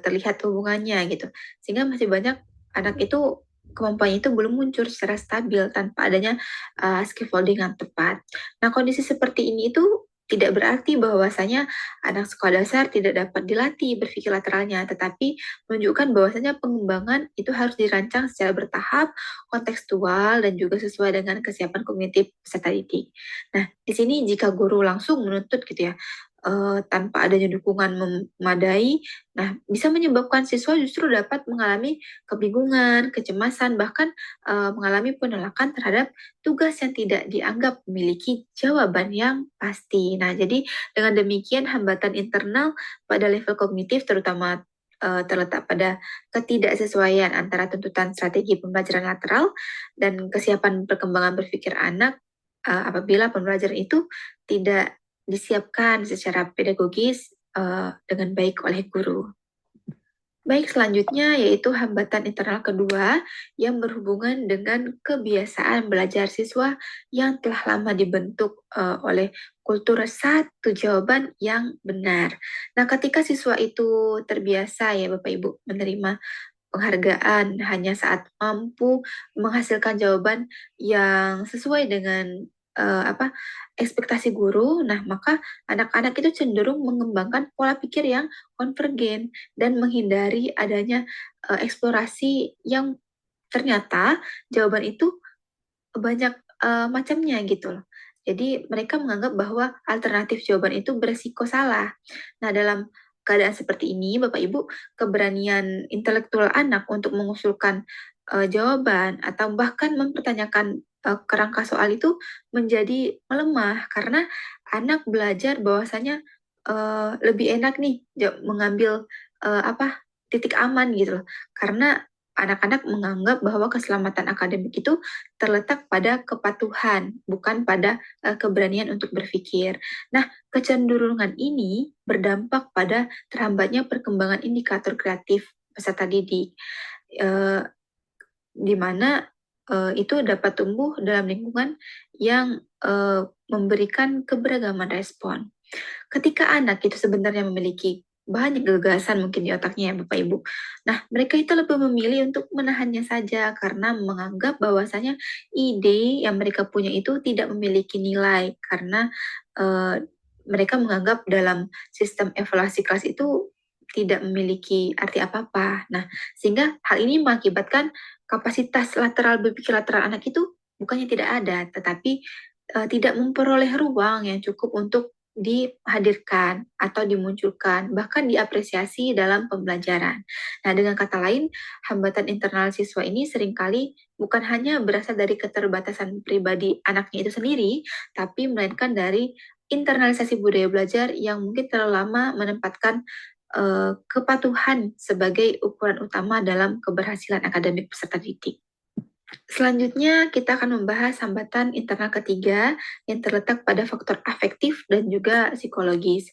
terlihat hubungannya gitu. Sehingga masih banyak anak itu kemampuannya itu belum muncul secara stabil tanpa adanya scaffolding yang tepat. Nah, kondisi seperti ini itu tidak berarti bahwasanya anak sekolah dasar tidak dapat dilatih berpikir lateralnya, tetapi menunjukkan bahwasanya pengembangan itu harus dirancang secara bertahap, kontekstual, dan juga sesuai dengan kesiapan kognitif peserta didik. Nah, di sini jika guru langsung menuntut gitu ya, tanpa adanya dukungan memadai, nah bisa menyebabkan siswa justru dapat mengalami kebingungan, kecemasan, bahkan mengalami penolakan terhadap tugas yang tidak dianggap memiliki jawaban yang pasti. Nah, jadi dengan demikian hambatan internal pada level kognitif terutama terletak pada ketidaksesuaian antara tuntutan strategi pembelajaran lateral dan kesiapan perkembangan berpikir anak apabila pembelajaran itu tidak disiapkan secara pedagogis dengan baik oleh guru. Baik, selanjutnya yaitu hambatan internal kedua yang berhubungan dengan kebiasaan belajar siswa yang telah lama dibentuk oleh kultur satu jawaban yang benar. Nah, ketika siswa itu terbiasa ya Bapak Ibu menerima penghargaan hanya saat mampu menghasilkan jawaban yang sesuai dengan ekspektasi guru, nah maka anak-anak itu cenderung mengembangkan pola pikir yang konvergen dan menghindari adanya eksplorasi yang ternyata jawaban itu banyak macamnya gitu loh. Jadi mereka menganggap bahwa alternatif jawaban itu beresiko salah. Nah, dalam keadaan seperti ini, Bapak Ibu, keberanian intelektual anak untuk mengusulkan jawaban atau bahkan mempertanyakan kerangka soal itu menjadi melemah karena anak belajar bahwasanya lebih enak nih mengambil titik aman gitu loh. Karena anak-anak menganggap bahwa keselamatan akademik itu terletak pada kepatuhan, bukan pada keberanian untuk berpikir. Nah, kecenderungan ini berdampak pada terhambatnya perkembangan indikator kreatif peserta didik, di mana itu dapat tumbuh dalam lingkungan yang memberikan keberagaman respon. Ketika anak itu sebenarnya memiliki banyak gagasan mungkin di otaknya ya Bapak Ibu. Nah, mereka itu lebih memilih untuk menahannya saja karena menganggap bahwasanya ide yang mereka punya itu tidak memiliki nilai karena mereka menganggap dalam sistem evaluasi kelas itu tidak memiliki arti apa-apa. Nah, sehingga hal ini mengakibatkan kapasitas lateral berpikir lateral anak itu bukannya tidak ada, tetapi tidak memperoleh ruang yang cukup untuk dihadirkan atau dimunculkan, bahkan diapresiasi dalam pembelajaran. Nah, dengan kata lain, hambatan internal siswa ini seringkali bukan hanya berasal dari keterbatasan pribadi anaknya itu sendiri, tapi melainkan dari internalisasi budaya belajar yang mungkin terlalu lama menempatkan kepatuhan sebagai ukuran utama dalam keberhasilan akademik peserta didik. Selanjutnya, kita akan membahas hambatan internal ketiga yang terletak pada faktor afektif dan juga psikologis.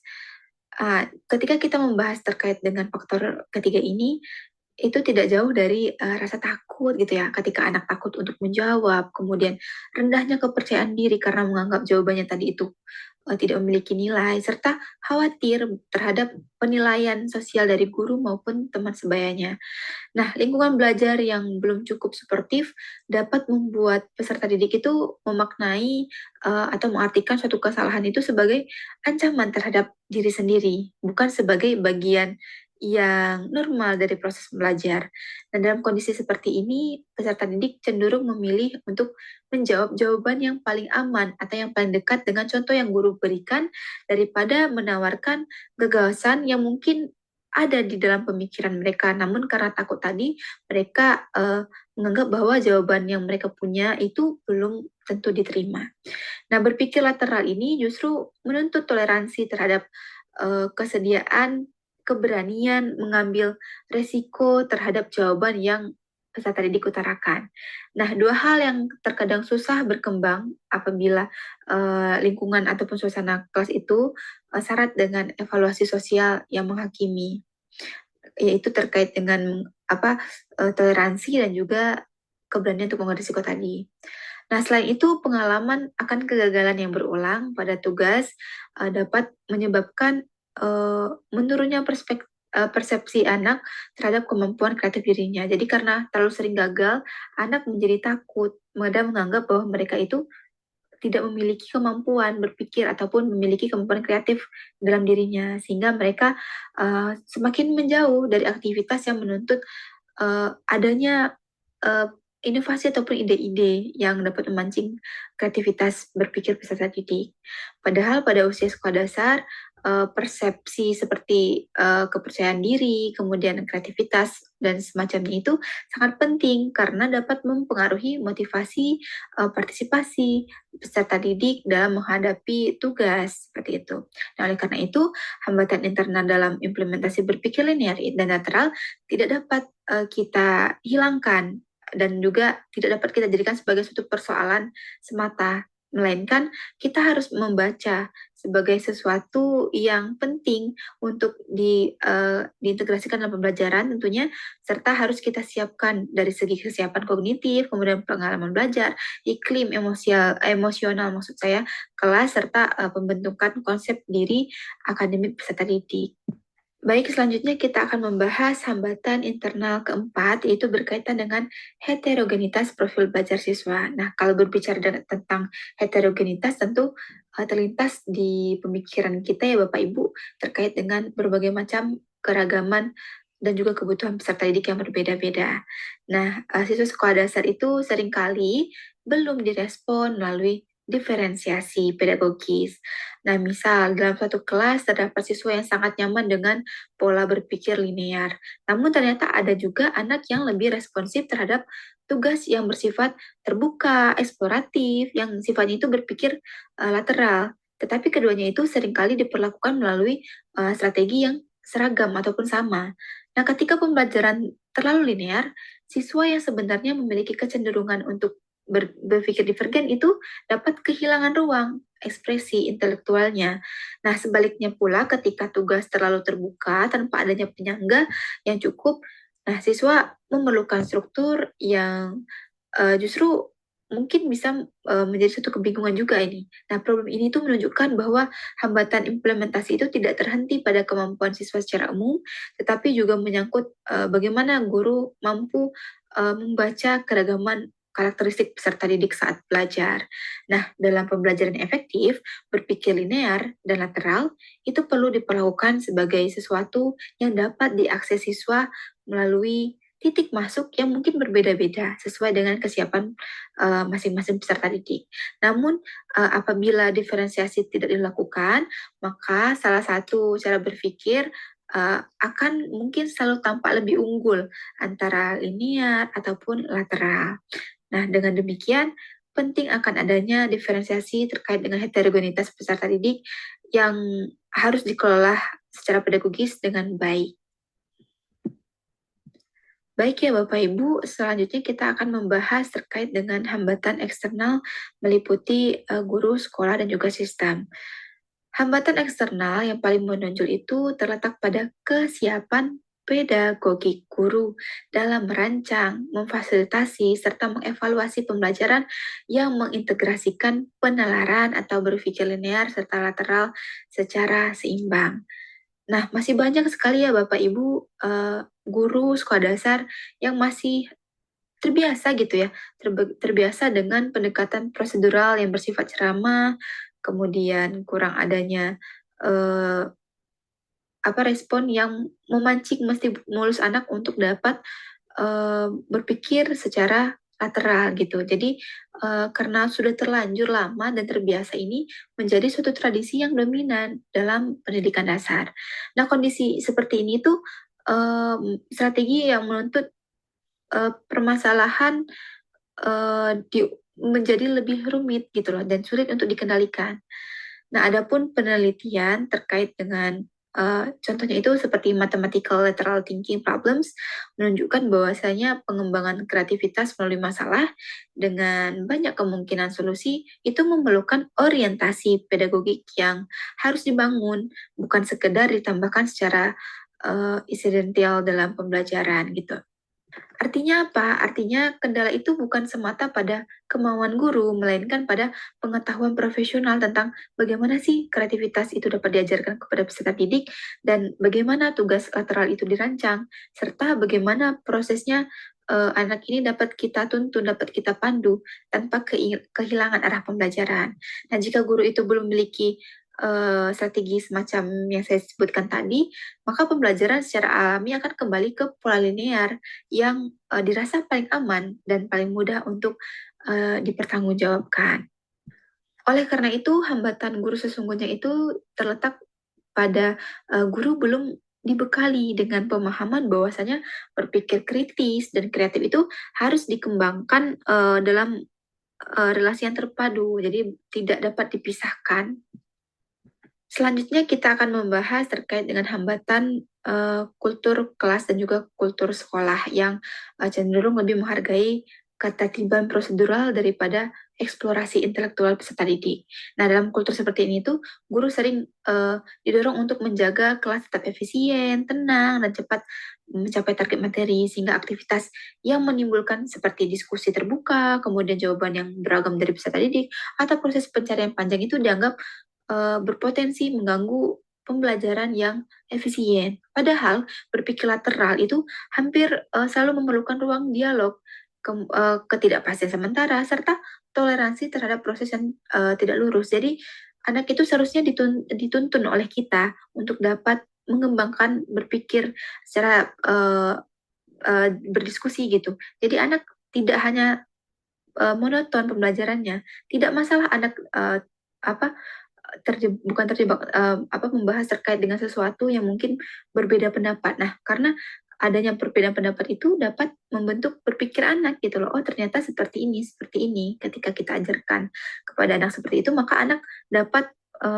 Ketika kita membahas terkait dengan faktor ketiga ini, itu tidak jauh dari rasa takut gitu ya, ketika anak takut untuk menjawab, kemudian rendahnya kepercayaan diri karena menganggap jawabannya tadi itu tidak memiliki nilai, serta khawatir terhadap penilaian sosial dari guru maupun teman sebayanya. Nah, lingkungan belajar yang belum cukup suportif dapat membuat peserta didik itu memaknai atau mengartikan suatu kesalahan itu sebagai ancaman terhadap diri sendiri, bukan sebagai bagian yang normal dari proses belajar. Dan dalam kondisi seperti ini, peserta didik cenderung memilih untuk menjawab jawaban yang paling aman atau yang paling dekat dengan contoh yang guru berikan daripada menawarkan gagasan yang mungkin ada di dalam pemikiran mereka. Namun karena takut tadi, mereka menganggap bahwa jawaban yang mereka punya itu belum tentu diterima. Nah, berpikir lateral ini justru menuntut toleransi terhadap kesediaan, keberanian mengambil resiko terhadap jawaban yang peserta didik utarakan. Nah, dua hal yang terkadang susah berkembang apabila lingkungan ataupun suasana kelas itu syarat dengan evaluasi sosial yang menghakimi, yaitu terkait dengan toleransi dan juga keberanian untuk mengambil risiko tadi. Nah, selain itu, pengalaman akan kegagalan yang berulang pada tugas dapat menyebabkan menurunnya persepsi anak terhadap kemampuan kreatif dirinya. Jadi karena terlalu sering gagal, anak menjadi takut dan menganggap bahwa mereka itu tidak memiliki kemampuan berpikir ataupun memiliki kemampuan kreatif dalam dirinya, sehingga mereka semakin menjauh dari aktivitas yang menuntut adanya inovasi ataupun ide-ide yang dapat memancing kreativitas berpikir peserta didik. Padahal pada usia sekolah dasar, persepsi seperti kepercayaan diri, kemudian kreativitas, dan semacamnya itu sangat penting karena dapat mempengaruhi motivasi partisipasi peserta didik dalam menghadapi tugas seperti itu. Nah, oleh karena itu, hambatan internal dalam implementasi berpikir linear dan lateral tidak dapat kita hilangkan dan juga tidak dapat kita jadikan sebagai suatu persoalan semata, melainkan kita harus membaca sebagai sesuatu yang penting untuk diintegrasikan dalam pembelajaran tentunya, serta harus kita siapkan dari segi kesiapan kognitif, kemudian pengalaman belajar, iklim emosional maksud saya, kelas, serta pembentukan konsep diri akademik peserta didik. Baik, selanjutnya kita akan membahas hambatan internal keempat, yaitu berkaitan dengan heterogenitas profil belajar siswa. Nah, kalau berbicara tentang heterogenitas, tentu terlintas di pemikiran kita ya Bapak Ibu, terkait dengan berbagai macam keragaman dan juga kebutuhan peserta didik yang berbeda-beda. Nah, siswa sekolah dasar itu seringkali belum direspon melalui diferensiasi pedagogis. Nah, misal dalam suatu kelas terdapat siswa yang sangat nyaman dengan pola berpikir linear. Namun ternyata ada juga anak yang lebih responsif terhadap tugas yang bersifat terbuka, eksploratif, yang sifatnya itu berpikir lateral. Tetapi keduanya itu seringkali diperlakukan melalui strategi yang seragam ataupun sama. Nah, ketika pembelajaran terlalu linear, siswa yang sebenarnya memiliki kecenderungan untuk berpikir divergen itu dapat kehilangan ruang ekspresi intelektualnya. Nah, sebaliknya pula ketika tugas terlalu terbuka tanpa adanya penyangga yang cukup, nah siswa memerlukan struktur yang justru mungkin bisa menjadi suatu kebingungan juga ini. Nah, problem ini tuh menunjukkan bahwa hambatan implementasi itu tidak terhenti pada kemampuan siswa secara umum, tetapi juga menyangkut bagaimana guru mampu membaca keragaman karakteristik peserta didik saat belajar. Nah, dalam pembelajaran efektif, berpikir linear dan lateral itu perlu diperlakukan sebagai sesuatu yang dapat diakses siswa melalui titik masuk yang mungkin berbeda-beda sesuai dengan kesiapan masing-masing peserta didik. Namun, apabila diferensiasi tidak dilakukan, maka salah satu cara berpikir akan mungkin selalu tampak lebih unggul antara linear ataupun lateral. Nah, dengan demikian, penting akan adanya diferensiasi terkait dengan heterogenitas peserta didik yang harus dikelola secara pedagogis dengan baik. Baik ya Bapak Ibu, selanjutnya kita akan membahas terkait dengan hambatan eksternal meliputi guru, sekolah, dan juga sistem. Hambatan eksternal yang paling menonjol itu terletak pada kesiapan pedagogik guru dalam merancang, memfasilitasi, serta mengevaluasi pembelajaran yang mengintegrasikan penalaran atau berpikir linear serta lateral secara seimbang. Nah, masih banyak sekali ya Bapak Ibu guru sekolah dasar yang masih terbiasa gitu ya, terbiasa dengan pendekatan prosedural yang bersifat ceramah, kemudian kurang adanya respon yang memancing mesti mulus anak untuk dapat berpikir secara lateral gitu. Jadi karena sudah terlanjur lama dan terbiasa ini menjadi suatu tradisi yang dominan dalam pendidikan dasar. Nah, kondisi seperti ini tuh strategi yang menuntut permasalahan menjadi lebih rumit gitu loh dan sulit untuk dikendalikan. Nah, adapun penelitian terkait dengan contohnya itu seperti mathematical lateral thinking problems menunjukkan bahwasanya pengembangan kreativitas melalui masalah dengan banyak kemungkinan solusi itu memerlukan orientasi pedagogik yang harus dibangun, bukan sekedar ditambahkan secara insidental dalam pembelajaran gitu. Artinya apa? Artinya kendala itu bukan semata pada kemauan guru, melainkan pada pengetahuan profesional tentang bagaimana sih kreativitas itu dapat diajarkan kepada peserta didik dan bagaimana tugas lateral itu dirancang, serta bagaimana prosesnya anak ini dapat kita tuntun, dapat kita pandu tanpa kehilangan arah pembelajaran. Nah, jika guru itu belum memiliki strategi semacam yang saya sebutkan tadi, maka pembelajaran secara alami akan kembali ke pola linear yang dirasa paling aman dan paling mudah untuk dipertanggungjawabkan. Oleh karena itu, hambatan guru sesungguhnya itu terletak pada guru belum dibekali dengan pemahaman bahwasanya berpikir kritis dan kreatif itu harus dikembangkan dalam relasi yang terpadu, jadi tidak dapat dipisahkan. Selanjutnya kita akan membahas terkait dengan hambatan kultur kelas dan juga kultur sekolah yang cenderung lebih menghargai ketertiban prosedural daripada eksplorasi intelektual peserta didik. Nah, dalam kultur seperti ini tuh guru sering didorong untuk menjaga kelas tetap efisien, tenang, dan cepat mencapai target materi sehingga aktivitas yang menimbulkan seperti diskusi terbuka, kemudian jawaban yang beragam dari peserta didik, atau proses pencarian panjang itu dianggap berpotensi mengganggu pembelajaran yang efisien. Padahal berpikir lateral itu hampir selalu memerlukan ruang dialog, ketidakpastian sementara, serta toleransi terhadap proses yang tidak lurus. Jadi anak itu seharusnya dituntun oleh kita untuk dapat mengembangkan berpikir secara berdiskusi gitu. Jadi anak tidak hanya monoton pembelajarannya, tidak masalah anak bukan terjebak membahas terkait dengan sesuatu yang mungkin berbeda pendapat. Nah, karena adanya perbedaan pendapat itu dapat membentuk berpikir anak gitu loh. Oh, ternyata seperti ini, seperti ini. Ketika kita ajarkan kepada anak seperti itu, maka anak dapat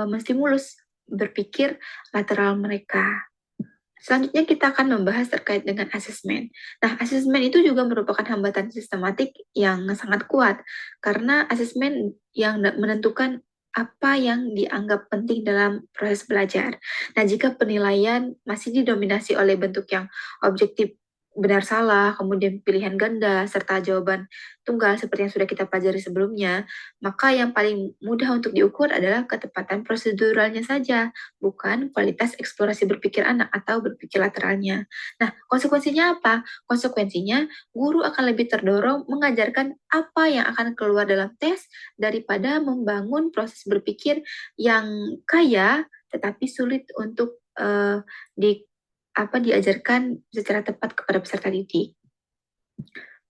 menstimulus berpikir lateral mereka. Selanjutnya kita akan membahas terkait dengan asesmen. Nah, asesmen itu juga merupakan hambatan sistematik yang sangat kuat karena asesmen yang menentukan apa yang dianggap penting dalam proses belajar. Nah, jika penilaian masih didominasi oleh bentuk yang objektif benar salah, kemudian pilihan ganda, serta jawaban tunggal seperti yang sudah kita pelajari sebelumnya, maka yang paling mudah untuk diukur adalah ketepatan proseduralnya saja, bukan kualitas eksplorasi berpikir anak atau berpikir lateralnya. Nah, konsekuensinya apa? Konsekuensinya, guru akan lebih terdorong mengajarkan apa yang akan keluar dalam tes daripada membangun proses berpikir yang kaya tetapi sulit untuk diajarkan secara tepat kepada peserta didik.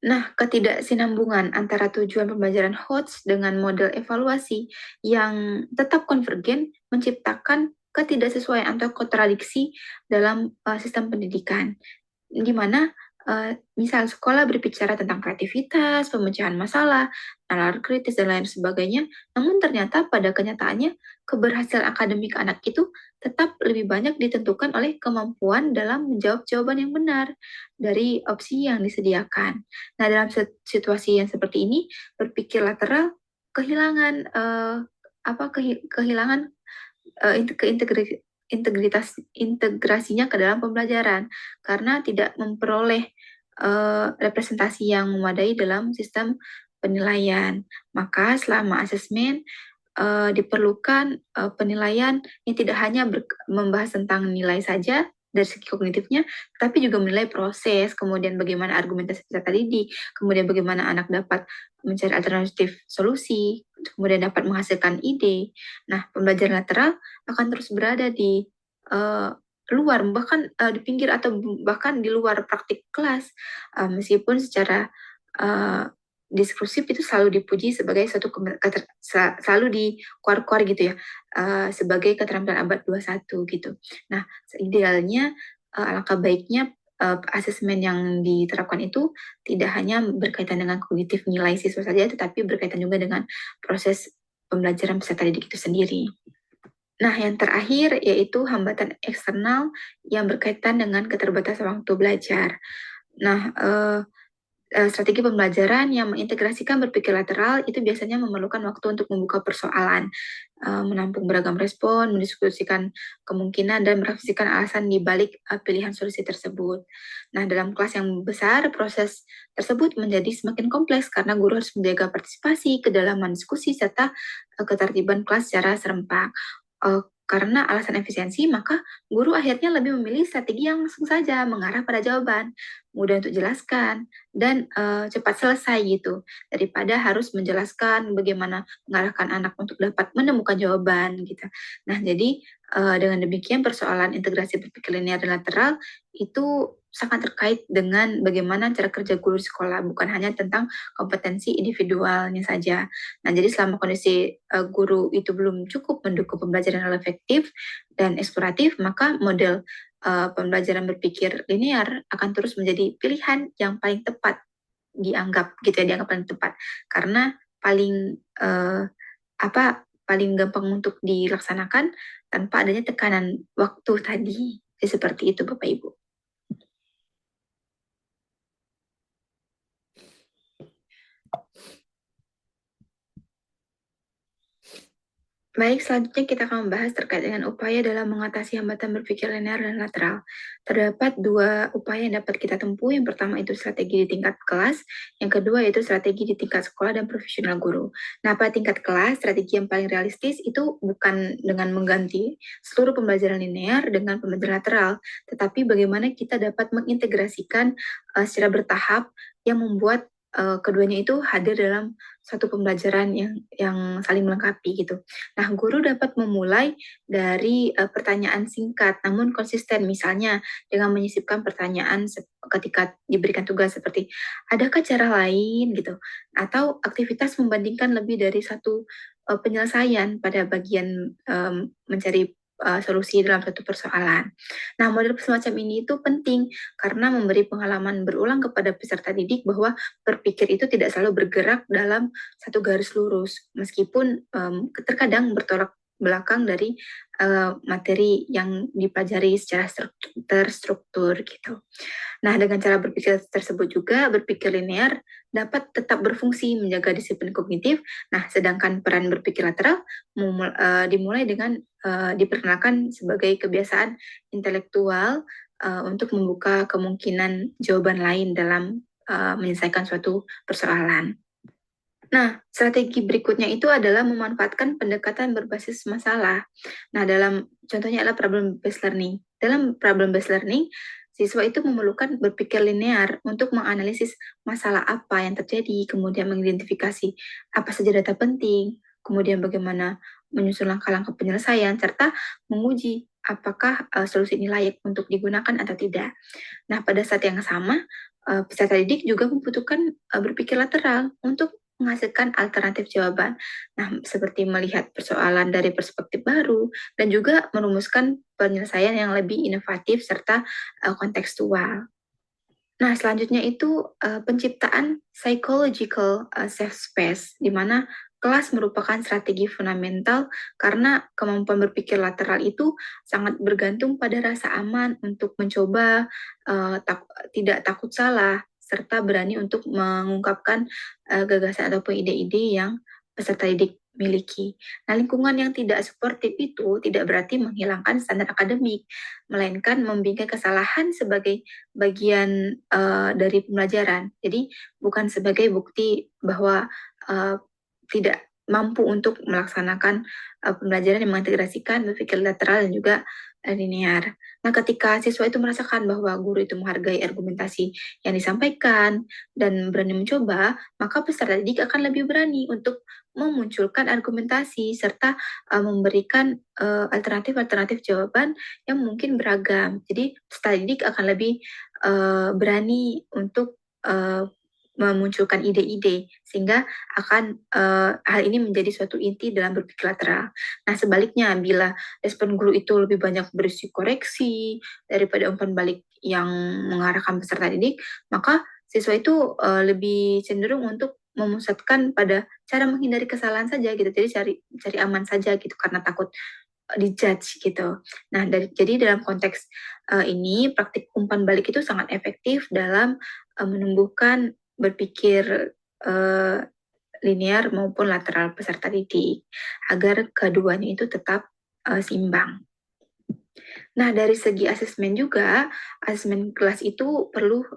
Nah, ketidaksinambungan antara tujuan pembelajaran HOTS dengan model evaluasi yang tetap konvergen menciptakan ketidaksesuaian atau kontradiksi dalam sistem pendidikan, di mana misal sekolah berbicara tentang kreativitas, pemecahan masalah, nalar kritis, dan lain sebagainya, namun ternyata pada kenyataannya keberhasilan akademik anak itu tetap lebih banyak ditentukan oleh kemampuan dalam menjawab jawaban yang benar dari opsi yang disediakan. Nah, dalam situasi yang seperti ini, berpikir lateral kehilangan integrasinya ke dalam pembelajaran karena tidak memperoleh representasi yang memadai dalam sistem penilaian. Maka selama asesmen diperlukan penilaian yang tidak hanya membahas tentang nilai saja dari segi kognitifnya, tapi juga menilai proses, kemudian bagaimana argumentasi peserta didik, kemudian bagaimana anak dapat mencari alternatif solusi, kemudian dapat menghasilkan ide. Nah, pembelajaran lateral akan terus berada di luar, bahkan di pinggir atau bahkan di luar praktik kelas, meskipun secara diskursif itu selalu dipuji sebagai suatu selalu di kuar-kuar gitu ya, sebagai keterampilan abad 21 gitu. Nah, idealnya alangkah baiknya asesmen yang diterapkan itu tidak hanya berkaitan dengan kognitif nilai siswa saja, tetapi berkaitan juga dengan proses pembelajaran peserta didik itu sendiri. Nah, yang terakhir yaitu hambatan eksternal yang berkaitan dengan keterbatasan waktu belajar. Nah, strategi pembelajaran yang mengintegrasikan berpikir lateral itu biasanya memerlukan waktu untuk membuka persoalan, menampung beragam respon, mendiskusikan kemungkinan, dan merefleksikan alasan di balik pilihan solusi tersebut. Nah, dalam kelas yang besar, proses tersebut menjadi semakin kompleks karena guru harus menjaga partisipasi, kedalaman diskusi, serta ketertiban kelas secara serempak. Karena alasan efisiensi, maka guru akhirnya lebih memilih strategi yang langsung saja mengarah pada jawaban, mudah untuk jelaskan, dan cepat selesai gitu, daripada harus menjelaskan bagaimana mengarahkan anak untuk dapat menemukan jawaban gitu. Nah, jadi dengan demikian persoalan integrasi berpikir linear dan lateral itu sangat terkait dengan bagaimana cara kerja guru di sekolah, bukan hanya tentang kompetensi individualnya saja. Nah, jadi selama kondisi guru itu belum cukup mendukung pembelajaran yang efektif dan eksploratif, maka model pembelajaran berpikir linear akan terus menjadi pilihan yang paling tepat dianggap paling tepat karena paling paling gampang untuk dilaksanakan tanpa adanya tekanan waktu tadi. Seperti itu Bapak Ibu. Baik, selanjutnya kita akan membahas terkait dengan upaya dalam mengatasi hambatan berpikir linear dan lateral. Terdapat dua upaya yang dapat kita tempuh. Yang pertama itu strategi di tingkat kelas, yang kedua yaitu strategi di tingkat sekolah dan profesional guru. Nah, pada tingkat kelas, strategi yang paling realistis itu bukan dengan mengganti seluruh pembelajaran linear dengan pembelajaran lateral, tetapi bagaimana kita dapat mengintegrasikan secara bertahap yang membuat keduanya itu hadir dalam satu pembelajaran yang saling melengkapi gitu. Nah, guru dapat memulai dari pertanyaan singkat namun konsisten, misalnya dengan menyisipkan pertanyaan ketika diberikan tugas seperti adakah cara lain gitu, atau aktivitas membandingkan lebih dari satu penyelesaian pada bagian mencari solusi dalam satu persoalan. Nah, model semacam ini itu penting karena memberi pengalaman berulang kepada peserta didik bahwa berpikir itu tidak selalu bergerak dalam satu garis lurus, meskipun terkadang bertolak belakang dari materi yang dipelajari secara terstruktur gitu. Nah, dengan cara berpikir tersebut juga, berpikir linear dapat tetap berfungsi menjaga disiplin kognitif. Nah, sedangkan peran berpikir lateral dimulai dengan diperkenalkan sebagai kebiasaan intelektual untuk membuka kemungkinan jawaban lain dalam menyelesaikan suatu persoalan. Nah, strategi berikutnya itu adalah memanfaatkan pendekatan berbasis masalah. Nah, dalam contohnya adalah problem-based learning. Dalam problem-based learning, siswa itu memerlukan berpikir linear untuk menganalisis masalah apa yang terjadi, kemudian mengidentifikasi apa saja data penting, kemudian bagaimana menyusun langkah-langkah penyelesaian, serta menguji apakah solusi ini layak untuk digunakan atau tidak. Nah, pada saat yang sama, peserta didik juga membutuhkan berpikir lateral untuk menghasilkan alternatif jawaban. Nah, seperti melihat persoalan dari perspektif baru dan juga merumuskan penyelesaian yang lebih inovatif serta kontekstual. Nah, selanjutnya itu penciptaan psychological safe space, di mana kelas merupakan strategi fundamental karena kemampuan berpikir lateral itu sangat bergantung pada rasa aman untuk mencoba, tidak takut salah, serta berani untuk mengungkapkan gagasan ataupun ide-ide yang peserta didik miliki. Nah, lingkungan yang tidak suportif itu tidak berarti menghilangkan standar akademik, melainkan membingkai kesalahan sebagai bagian dari pembelajaran. Jadi bukan sebagai bukti bahwa tidak mampu untuk melaksanakan pembelajaran yang mengintegrasikan berpikir lateral dan juga linear. Nah, ketika siswa itu merasakan bahwa guru itu menghargai argumentasi yang disampaikan dan berani mencoba, maka peserta didik akan lebih berani untuk memunculkan argumentasi serta memberikan alternatif-alternatif jawaban yang mungkin beragam. Jadi peserta didik akan lebih berani untuk memunculkan ide-ide sehingga akan hal ini menjadi suatu inti dalam berpikir lateral. Nah, sebaliknya bila respon guru itu lebih banyak berisi koreksi daripada umpan balik yang mengarahkan peserta didik, maka siswa itu lebih cenderung untuk memusatkan pada cara menghindari kesalahan saja gitu. Jadi cari aman saja gitu karena takut dijudge gitu. Nah, jadi dalam konteks ini praktik umpan balik itu sangat efektif dalam menumbuhkan berpikir linear maupun lateral peserta didik agar keduanya itu tetap seimbang. Nah, dari segi asesmen juga, asesmen kelas itu perlu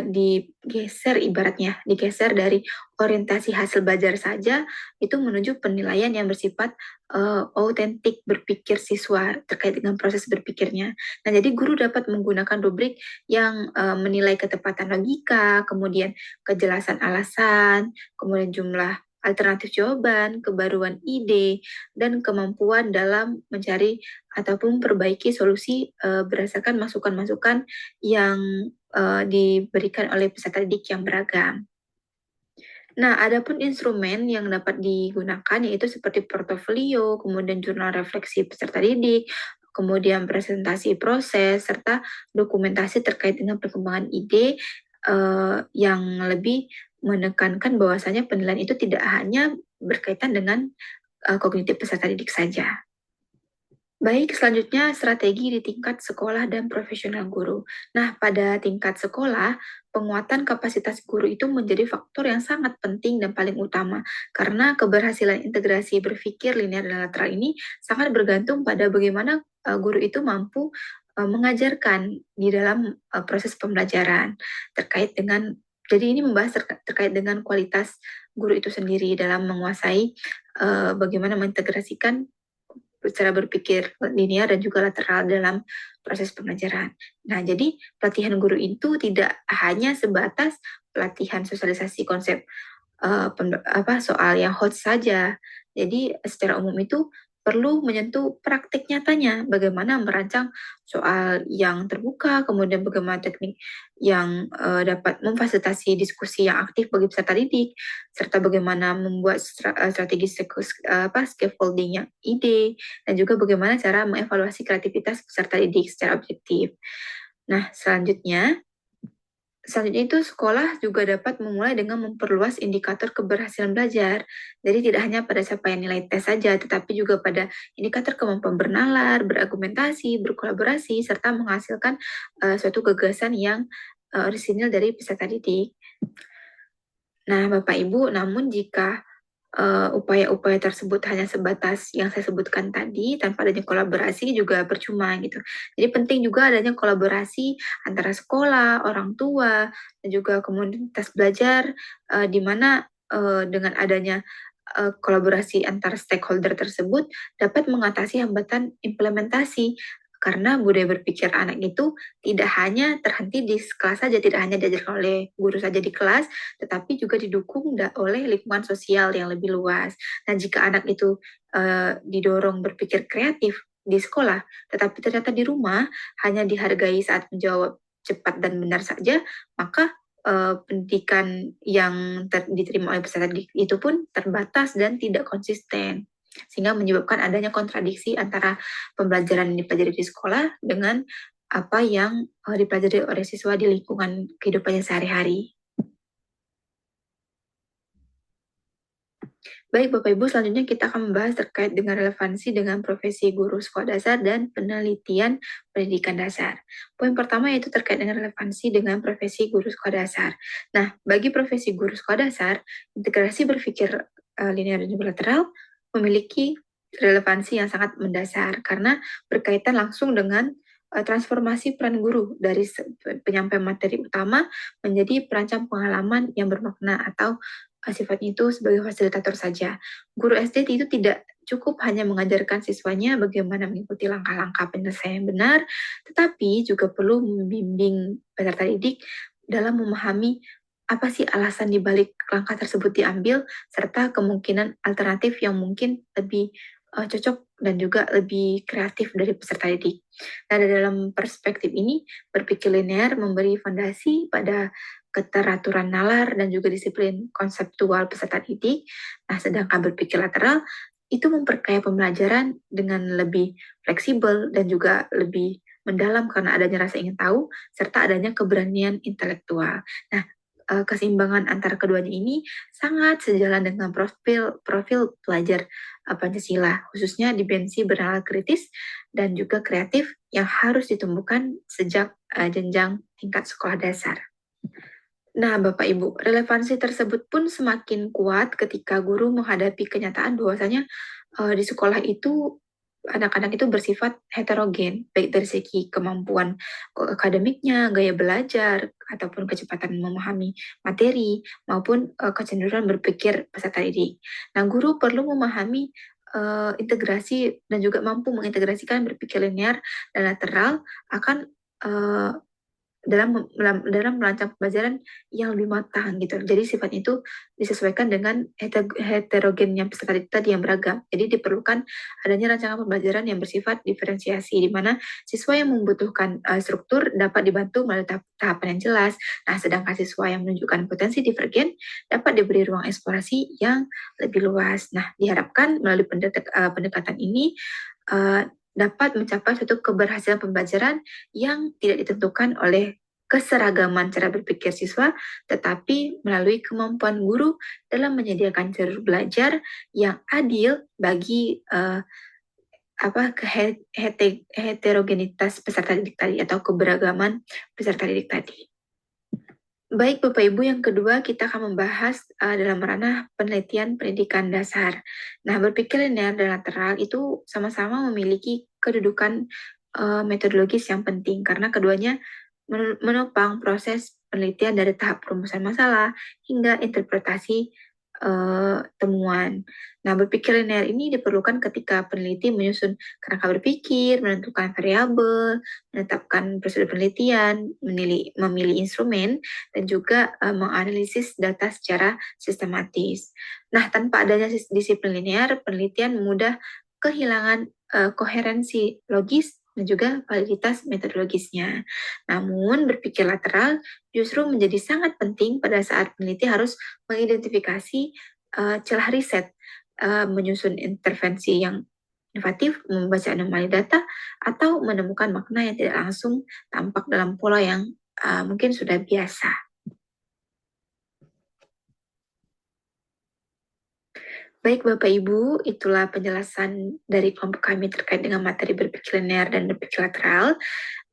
digeser ibaratnya, digeser dari orientasi hasil belajar saja itu menuju penilaian yang bersifat autentik berpikir siswa terkait dengan proses berpikirnya. Nah, jadi guru dapat menggunakan rubrik yang menilai ketepatan logika, kemudian kejelasan alasan, kemudian jumlah alternatif jawaban, kebaruan ide, dan kemampuan dalam mencari ataupun perbaiki solusi berdasarkan masukan-masukan yang diberikan oleh peserta didik yang beragam. Nah, adapun instrumen yang dapat digunakan yaitu seperti portofolio, kemudian jurnal refleksi peserta didik, kemudian presentasi proses, serta dokumentasi terkait dengan perkembangan ide yang lebih menekankan bahwasanya penilaian itu tidak hanya berkaitan dengan kognitif peserta didik saja. Baik, selanjutnya strategi di tingkat sekolah dan profesional guru. Nah, pada tingkat sekolah, penguatan kapasitas guru itu menjadi faktor yang sangat penting dan paling utama, karena keberhasilan integrasi berpikir linear dan lateral ini sangat bergantung pada bagaimana guru itu mampu mengajarkan di dalam proses pembelajaran terkait dengan, jadi ini membahas terkait dengan kualitas guru itu sendiri dalam menguasai bagaimana mengintegrasikan cara berpikir linear dan juga lateral dalam proses pembelajaran. Nah, jadi pelatihan guru itu tidak hanya sebatas pelatihan sosialisasi konsep soal yang hot saja. Jadi secara umum itu perlu menyentuh praktik nyatanya, bagaimana merancang soal yang terbuka, kemudian bagaimana teknik yang dapat memfasilitasi diskusi yang aktif bagi peserta didik, serta bagaimana membuat strategi scaffolding yang ide, dan juga bagaimana cara mengevaluasi kreativitas peserta didik secara objektif. Nah, selanjutnya itu sekolah juga dapat memulai dengan memperluas indikator keberhasilan belajar. Jadi tidak hanya pada capaian nilai tes saja, tetapi juga pada indikator kemampuan bernalar, berargumentasi, berkolaborasi, serta menghasilkan suatu gagasan yang orisinil dari peserta didik. Nah, Bapak Ibu, namun jika upaya-upaya tersebut hanya sebatas yang saya sebutkan tadi, tanpa adanya kolaborasi juga percuma gitu. Jadi penting juga adanya kolaborasi antara sekolah, orang tua, dan juga komunitas belajar, di mana dengan adanya kolaborasi antar stakeholder tersebut dapat mengatasi hambatan implementasi. Karena budaya berpikir anak itu tidak hanya terhenti di kelas saja, tidak hanya diajarkan oleh guru saja di kelas, tetapi juga didukung oleh lingkungan sosial yang lebih luas. Nah, jika anak itu didorong berpikir kreatif di sekolah, tetapi ternyata di rumah hanya dihargai saat menjawab cepat dan benar saja, maka pendidikan yang diterima oleh peserta didik itu pun terbatas dan tidak konsisten, sehingga menyebabkan adanya kontradiksi antara pembelajaran yang dipelajari di sekolah dengan apa yang dipelajari oleh siswa di lingkungan kehidupannya sehari-hari. Baik, Bapak Ibu, selanjutnya kita akan membahas terkait dengan relevansi dengan profesi guru sekolah dasar dan penelitian pendidikan dasar. Poin pertama yaitu terkait dengan relevansi dengan profesi guru sekolah dasar. Nah, bagi profesi guru sekolah dasar, integrasi berpikir linear dan juga lateral memiliki relevansi yang sangat mendasar karena berkaitan langsung dengan transformasi peran guru dari penyampaian materi utama menjadi perancang pengalaman yang bermakna atau sifatnya itu sebagai fasilitator saja. Guru SD itu tidak cukup hanya mengajarkan siswanya bagaimana mengikuti langkah-langkah penyelesaian yang benar, tetapi juga perlu membimbing peserta didik dalam memahami apa sih alasan dibalik langkah tersebut diambil, serta kemungkinan alternatif yang mungkin lebih cocok dan juga lebih kreatif dari peserta didik. Nah, dalam perspektif ini, berpikir linear memberi fondasi pada keteraturan nalar dan juga disiplin konseptual peserta didik. Nah, sedangkan berpikir lateral itu memperkaya pembelajaran dengan lebih fleksibel dan juga lebih mendalam karena adanya rasa ingin tahu serta adanya keberanian intelektual. Nah, keseimbangan antara keduanya ini sangat sejalan dengan profil pelajar Pancasila, khususnya dimensi bernalar kritis dan juga kreatif yang harus ditumbuhkan sejak jenjang tingkat sekolah dasar. Nah, Bapak Ibu, relevansi tersebut pun semakin kuat ketika guru menghadapi kenyataan bahwasanya di sekolah itu anak-anak itu bersifat heterogen, baik dari segi kemampuan akademiknya, gaya belajar, ataupun kecepatan memahami materi, maupun kecenderungan berpikir peserta didik. Nah, guru perlu memahami integrasi dan juga mampu mengintegrasikan berpikir linear dan lateral akan dalam merancang pembelajaran yang lebih matang gitu. Jadi sifatnya itu disesuaikan dengan heterogennya peserta didik tadi yang beragam. Jadi diperlukan adanya rancangan pembelajaran yang bersifat diferensiasi di mana siswa yang membutuhkan struktur dapat dibantu melalui tahapan yang jelas. Nah, sedangkan siswa yang menunjukkan potensi divergen dapat diberi ruang eksplorasi yang lebih luas. Nah, diharapkan melalui pendekatan ini dapat mencapai suatu keberhasilan pembelajaran yang tidak ditentukan oleh keseragaman cara berpikir siswa, tetapi melalui kemampuan guru dalam menyediakan jalur belajar yang adil bagi heterogenitas peserta didik tadi atau keberagaman peserta didik tadi. Baik Bapak Ibu, yang kedua kita akan membahas dalam ranah penelitian pendidikan dasar. Nah, berpikir linear dan lateral itu sama-sama memiliki kedudukan metodologis yang penting karena keduanya menopang proses penelitian dari tahap perumusan masalah hingga interpretasi temuan. Nah, berpikir linear ini diperlukan ketika peneliti menyusun kerangka berpikir, menentukan variabel, menetapkan prosedur penelitian, memilih instrumen, dan juga menganalisis data secara sistematis. Nah, tanpa adanya disiplin linear, penelitian mudah kehilangan koherensi logis dan juga validitas metodologisnya. Namun, berpikir lateral justru menjadi sangat penting pada saat peneliti harus mengidentifikasi celah riset, menyusun intervensi yang inovatif, membaca anomali data, atau menemukan makna yang tidak langsung tampak dalam pola yang mungkin sudah biasa. Baik Bapak Ibu, itulah penjelasan dari kelompok kami terkait dengan materi berpikir linear dan berpikir lateral.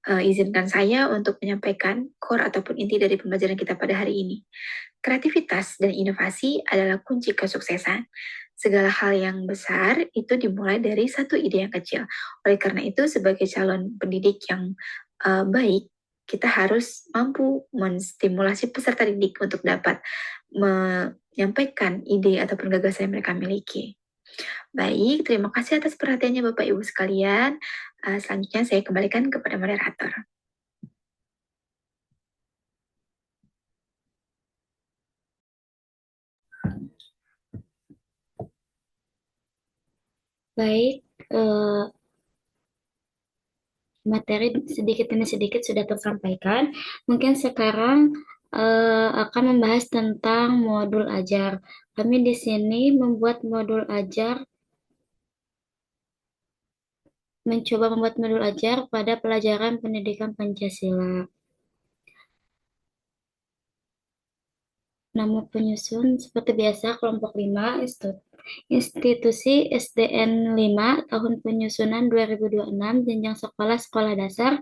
Izinkan saya untuk menyampaikan core ataupun inti dari pembelajaran kita pada hari ini. Kreativitas dan inovasi adalah kunci kesuksesan. Segala hal yang besar itu dimulai dari satu ide yang kecil. Oleh karena itu, sebagai calon pendidik yang baik, kita harus mampu menstimulasi peserta didik untuk dapat menyampaikan ide ataupun gagasan yang mereka miliki. Baik, terima kasih atas perhatiannya Bapak Ibu sekalian. Selanjutnya saya kembalikan kepada moderator. Baik, materi sedikit demi sedikit sudah tersampaikan. Mungkin sekarang akan membahas tentang modul ajar. Kami di sini membuat modul ajar, mencoba membuat modul ajar pada pelajaran pendidikan Pancasila. Nama penyusun seperti biasa kelompok 5 institusi SDN 5 tahun penyusunan 2026 jenjang sekolah dasar,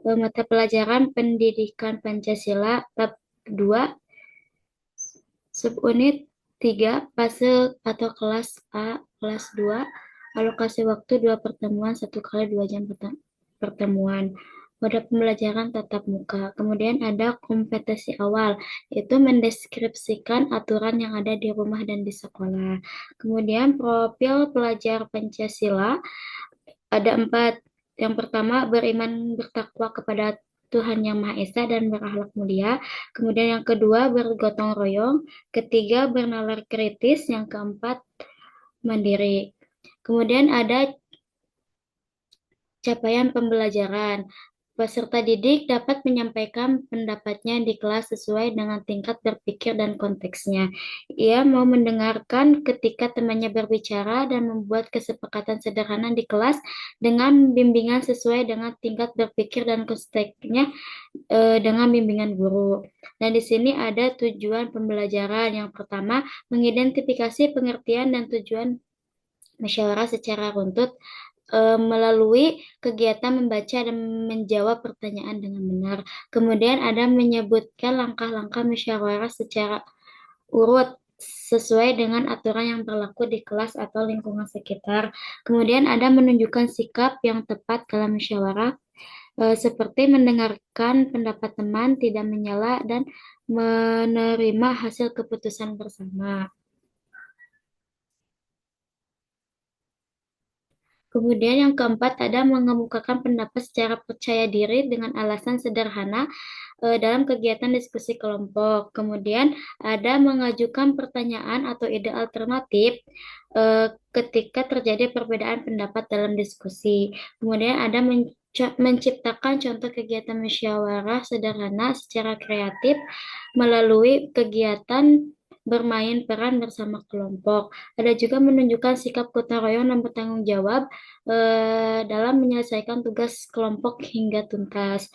mata pelajaran pendidikan Pancasila bab 2 subunit 3. Fase atau kelas A, kelas 2, alokasi waktu 2 pertemuan, 1 kali 2 jam pertemuan. Mode pembelajaran tatap muka. Kemudian ada kompetensi awal, yaitu mendeskripsikan aturan yang ada di rumah dan di sekolah. Kemudian profil pelajar Pancasila, ada 4. Yang pertama, beriman bertakwa kepada Tuhan Yang Maha Esa dan berakhlak mulia. Kemudian yang kedua, bergotong royong. Ketiga, bernalar kritis. Yang keempat, mandiri. Kemudian ada capaian pembelajaran. Peserta didik dapat menyampaikan pendapatnya di kelas sesuai dengan tingkat berpikir dan konteksnya. Ia mau mendengarkan ketika temannya berbicara dan membuat kesepakatan sederhana di kelas dengan bimbingan sesuai dengan tingkat berpikir dan konteksnya, dengan bimbingan guru. Dan di sini ada tujuan pembelajaran. Yang pertama, mengidentifikasi pengertian dan tujuan musyawarah secara runtut melalui kegiatan membaca dan menjawab pertanyaan dengan benar. Kemudian ada menyebutkan langkah-langkah musyawarah secara urut sesuai dengan aturan yang berlaku di kelas atau lingkungan sekitar. Kemudian ada menunjukkan sikap yang tepat dalam musyawarah, seperti mendengarkan pendapat teman, tidak menyela, dan menerima hasil keputusan bersama. Kemudian yang keempat ada mengemukakan pendapat secara percaya diri dengan alasan sederhana dalam kegiatan diskusi kelompok. Kemudian ada mengajukan pertanyaan atau ide alternatif ketika terjadi perbedaan pendapat dalam diskusi. Kemudian ada menciptakan contoh kegiatan musyawarah sederhana secara kreatif melalui kegiatan bermain peran bersama kelompok. Ada juga menunjukkan sikap gotong royong dan bertanggung jawab dalam menyelesaikan tugas kelompok hingga tuntas.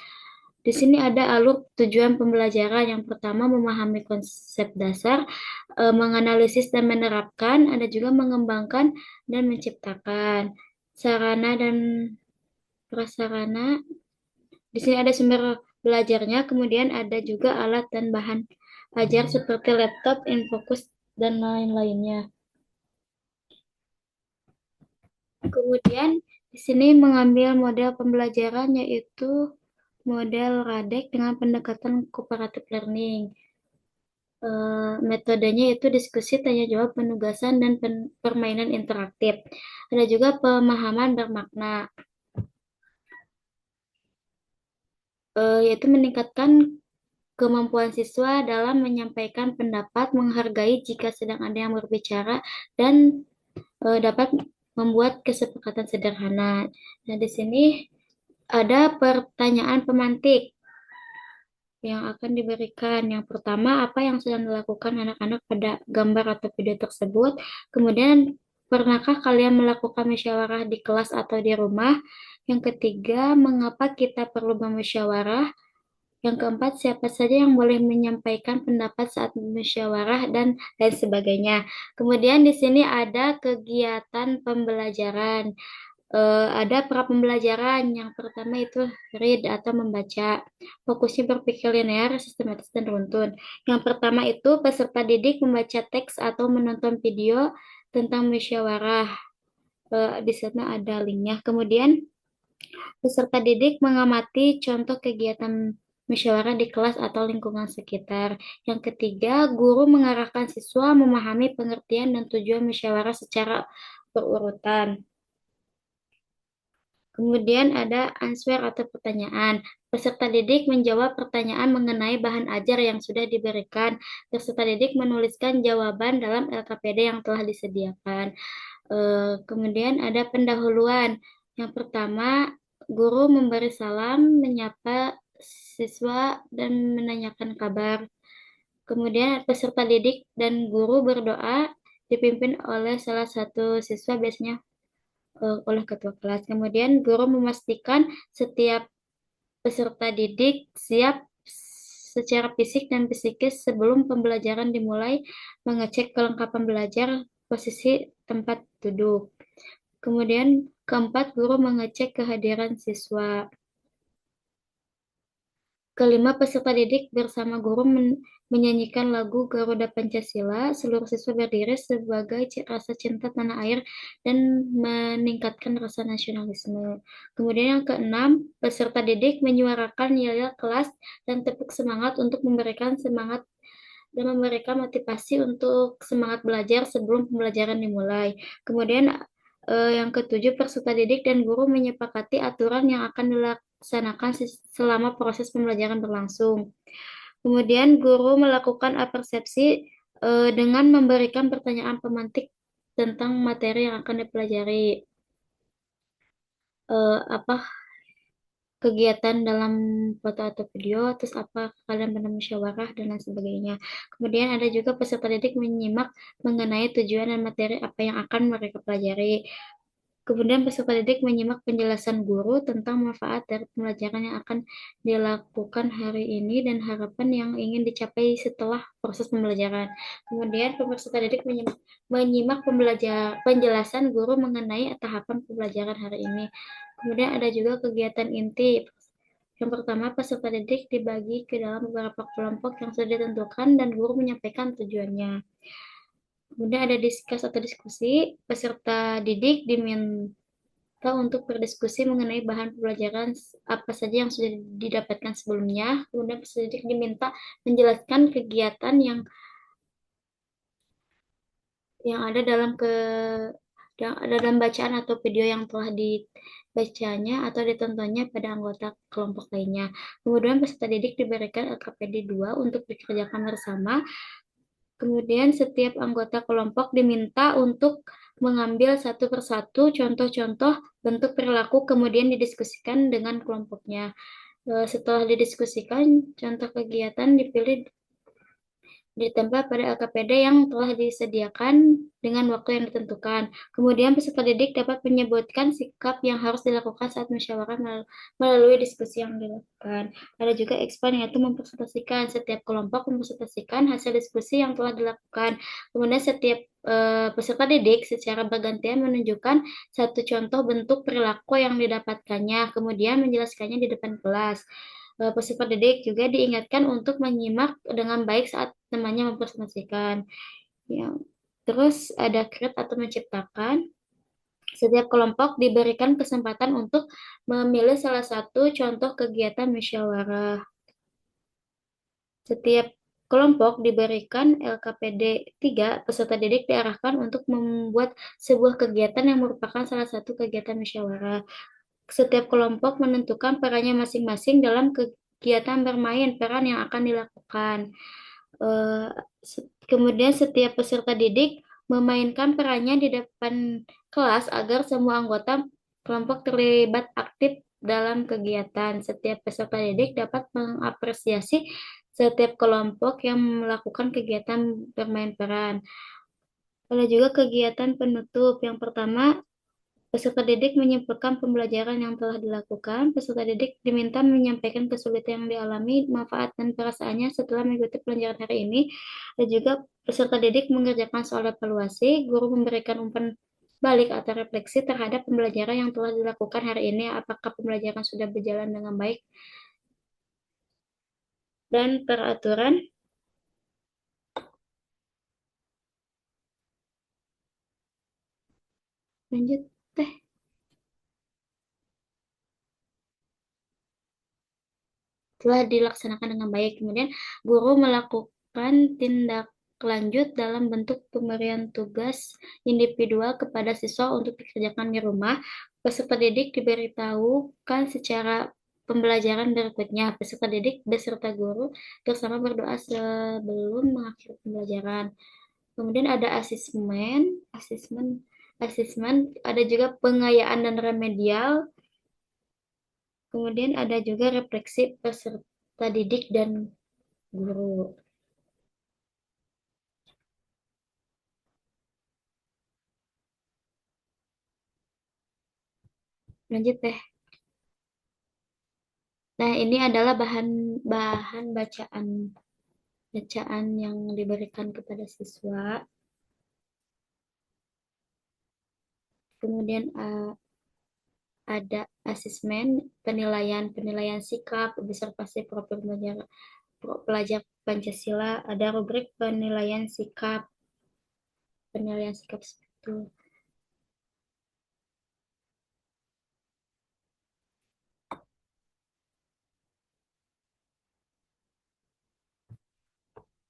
Di sini ada alur tujuan pembelajaran. Yang pertama, memahami konsep dasar, menganalisis dan menerapkan, ada juga mengembangkan dan menciptakan sarana dan prasarana. Di sini ada sumber belajarnya, kemudian ada juga alat dan bahan ajar seperti laptop, infocus, dan lain-lainnya. Kemudian di sini mengambil model pembelajaran yaitu model Radek dengan pendekatan cooperative learning. Metodenya itu diskusi, tanya jawab, penugasan, dan permainan interaktif. Ada juga pemahaman bermakna, yaitu meningkatkan kemampuan siswa dalam menyampaikan pendapat, menghargai jika sedang ada yang berbicara, dan dapat membuat kesepakatan sederhana. Nah, di sini ada pertanyaan pemantik yang akan diberikan. Yang pertama, apa yang sedang dilakukan anak-anak pada gambar atau video tersebut? Kemudian, pernahkah kalian melakukan musyawarah di kelas atau di rumah? Yang ketiga, mengapa kita perlu bermusyawarah? Yang keempat, siapa saja yang boleh menyampaikan pendapat saat musyawarah dan lain sebagainya. Kemudian di sini ada kegiatan pembelajaran. Ada pra pembelajaran. Yang pertama itu read atau membaca. Fokusnya berpikir linear, sistematis, dan runtun. Yang pertama itu peserta didik membaca teks atau menonton video tentang musyawarah. Di sana ada linknya. Kemudian peserta didik mengamati contoh kegiatan musyawarah di kelas atau lingkungan sekitar. Yang ketiga, guru mengarahkan siswa memahami pengertian dan tujuan musyawarah secara berurutan. Kemudian ada answer atau pertanyaan. Peserta didik menjawab pertanyaan mengenai bahan ajar yang sudah diberikan. Peserta didik menuliskan jawaban dalam LKPD yang telah disediakan. Kemudian ada pendahuluan. Yang pertama, guru memberi salam, menyapa siswa, dan menanyakan kabar. Kemudian peserta didik dan guru berdoa dipimpin oleh salah satu siswa, biasanya oleh ketua kelas. Kemudian guru memastikan setiap peserta didik siap secara fisik dan psikis sebelum pembelajaran dimulai, mengecek kelengkapan belajar, posisi tempat duduk. Kemudian keempat, guru mengecek kehadiran siswa. Kelima, peserta didik bersama guru menyanyikan lagu Garuda Pancasila. Seluruh siswa berdiri sebagai rasa cinta tanah air dan meningkatkan rasa nasionalisme. Kemudian yang keenam, peserta didik menyuarakan yel-yel kelas dan tepuk semangat untuk memberikan semangat dan memberikan motivasi untuk semangat belajar sebelum pembelajaran dimulai. Kemudian yang ketujuh, peserta didik dan guru menyepakati aturan yang akan dilaksanakan selama proses pembelajaran berlangsung. Kemudian guru melakukan apersepsi dengan memberikan pertanyaan pemantik tentang materi yang akan dipelajari. Apa kegiatan dalam foto atau video, terus apa kalian pernah musyawarah dan lain sebagainya. Kemudian ada juga peserta didik menyimak mengenai tujuan dan materi apa yang akan mereka pelajari. Kemudian peserta didik menyimak penjelasan guru tentang manfaat dari pembelajaran yang akan dilakukan hari ini dan harapan yang ingin dicapai setelah proses pembelajaran. Kemudian peserta didik menyimak penjelasan guru mengenai tahapan pembelajaran hari ini. Kemudian ada juga kegiatan inti. Yang pertama, peserta didik dibagi ke dalam beberapa kelompok yang sudah ditentukan dan guru menyampaikan tujuannya. Kemudian ada diskus atau diskusi, peserta didik diminta untuk berdiskusi mengenai bahan pembelajaran apa saja yang sudah didapatkan sebelumnya. Kemudian peserta didik diminta menjelaskan kegiatan yang ada dalam bacaan atau video yang telah dibacanya atau ditontonnya pada anggota kelompok lainnya. Kemudian peserta didik diberikan LKPD 2 untuk dikerjakan bersama. Kemudian setiap anggota kelompok diminta untuk mengambil satu persatu contoh-contoh bentuk perilaku kemudian didiskusikan dengan kelompoknya. Setelah didiskusikan, contoh kegiatan dipilih ditempel pada LKPD yang telah disediakan dengan waktu yang ditentukan. Kemudian peserta didik dapat menyebutkan sikap yang harus dilakukan saat musyawarah melalui diskusi yang dilakukan. Ada juga expand, yaitu mempresentasikan. Setiap kelompok mempresentasikan hasil diskusi yang telah dilakukan. Kemudian setiap peserta didik secara bergantian menunjukkan satu contoh bentuk perilaku yang didapatkannya, kemudian menjelaskannya di depan kelas. Peserta didik juga diingatkan untuk menyimak dengan baik saat temannya mempresentasikan. Ya. Terus ada create atau menciptakan. Setiap kelompok diberikan kesempatan untuk memilih salah satu contoh kegiatan musyawarah. Setiap kelompok diberikan LKPD 3, peserta didik diarahkan untuk membuat sebuah kegiatan yang merupakan salah satu kegiatan musyawarah. Setiap kelompok menentukan perannya masing-masing dalam kegiatan bermain peran yang akan dilakukan. Kemudian setiap peserta didik memainkan perannya di depan kelas agar semua anggota kelompok terlibat aktif dalam kegiatan. Setiap peserta didik dapat mengapresiasi setiap kelompok yang melakukan kegiatan bermain peran. Ada juga kegiatan penutup. Yang pertama, peserta didik menyimpulkan pembelajaran yang telah dilakukan. Peserta didik diminta menyampaikan kesulitan yang dialami, manfaat dan perasaannya setelah mengikuti pelajaran hari ini. Dan juga peserta didik mengerjakan soal evaluasi. Guru memberikan umpan balik atau refleksi terhadap pembelajaran yang telah dilakukan hari ini. Apakah pembelajaran sudah berjalan dengan baik dan peraturan. Lanjut teh. Telah dilaksanakan dengan baik. Kemudian guru melakukan tindak lanjut dalam bentuk pemberian tugas individual kepada siswa untuk dikerjakan di rumah. Peserta didik diberitahukan secara pembelajaran berikutnya. Peserta didik beserta guru bersama berdoa sebelum mengakhiri pembelajaran. Kemudian ada asesmen, ada juga pengayaan dan remedial. Kemudian ada juga refleksi peserta didik dan guru. Lanjut teh. Nah, ini adalah bahan bacaan yang diberikan kepada siswa. Kemudian ada asesmen, penilaian sikap, observasi profil pelajar Pancasila, ada rubrik penilaian sikap seperti itu.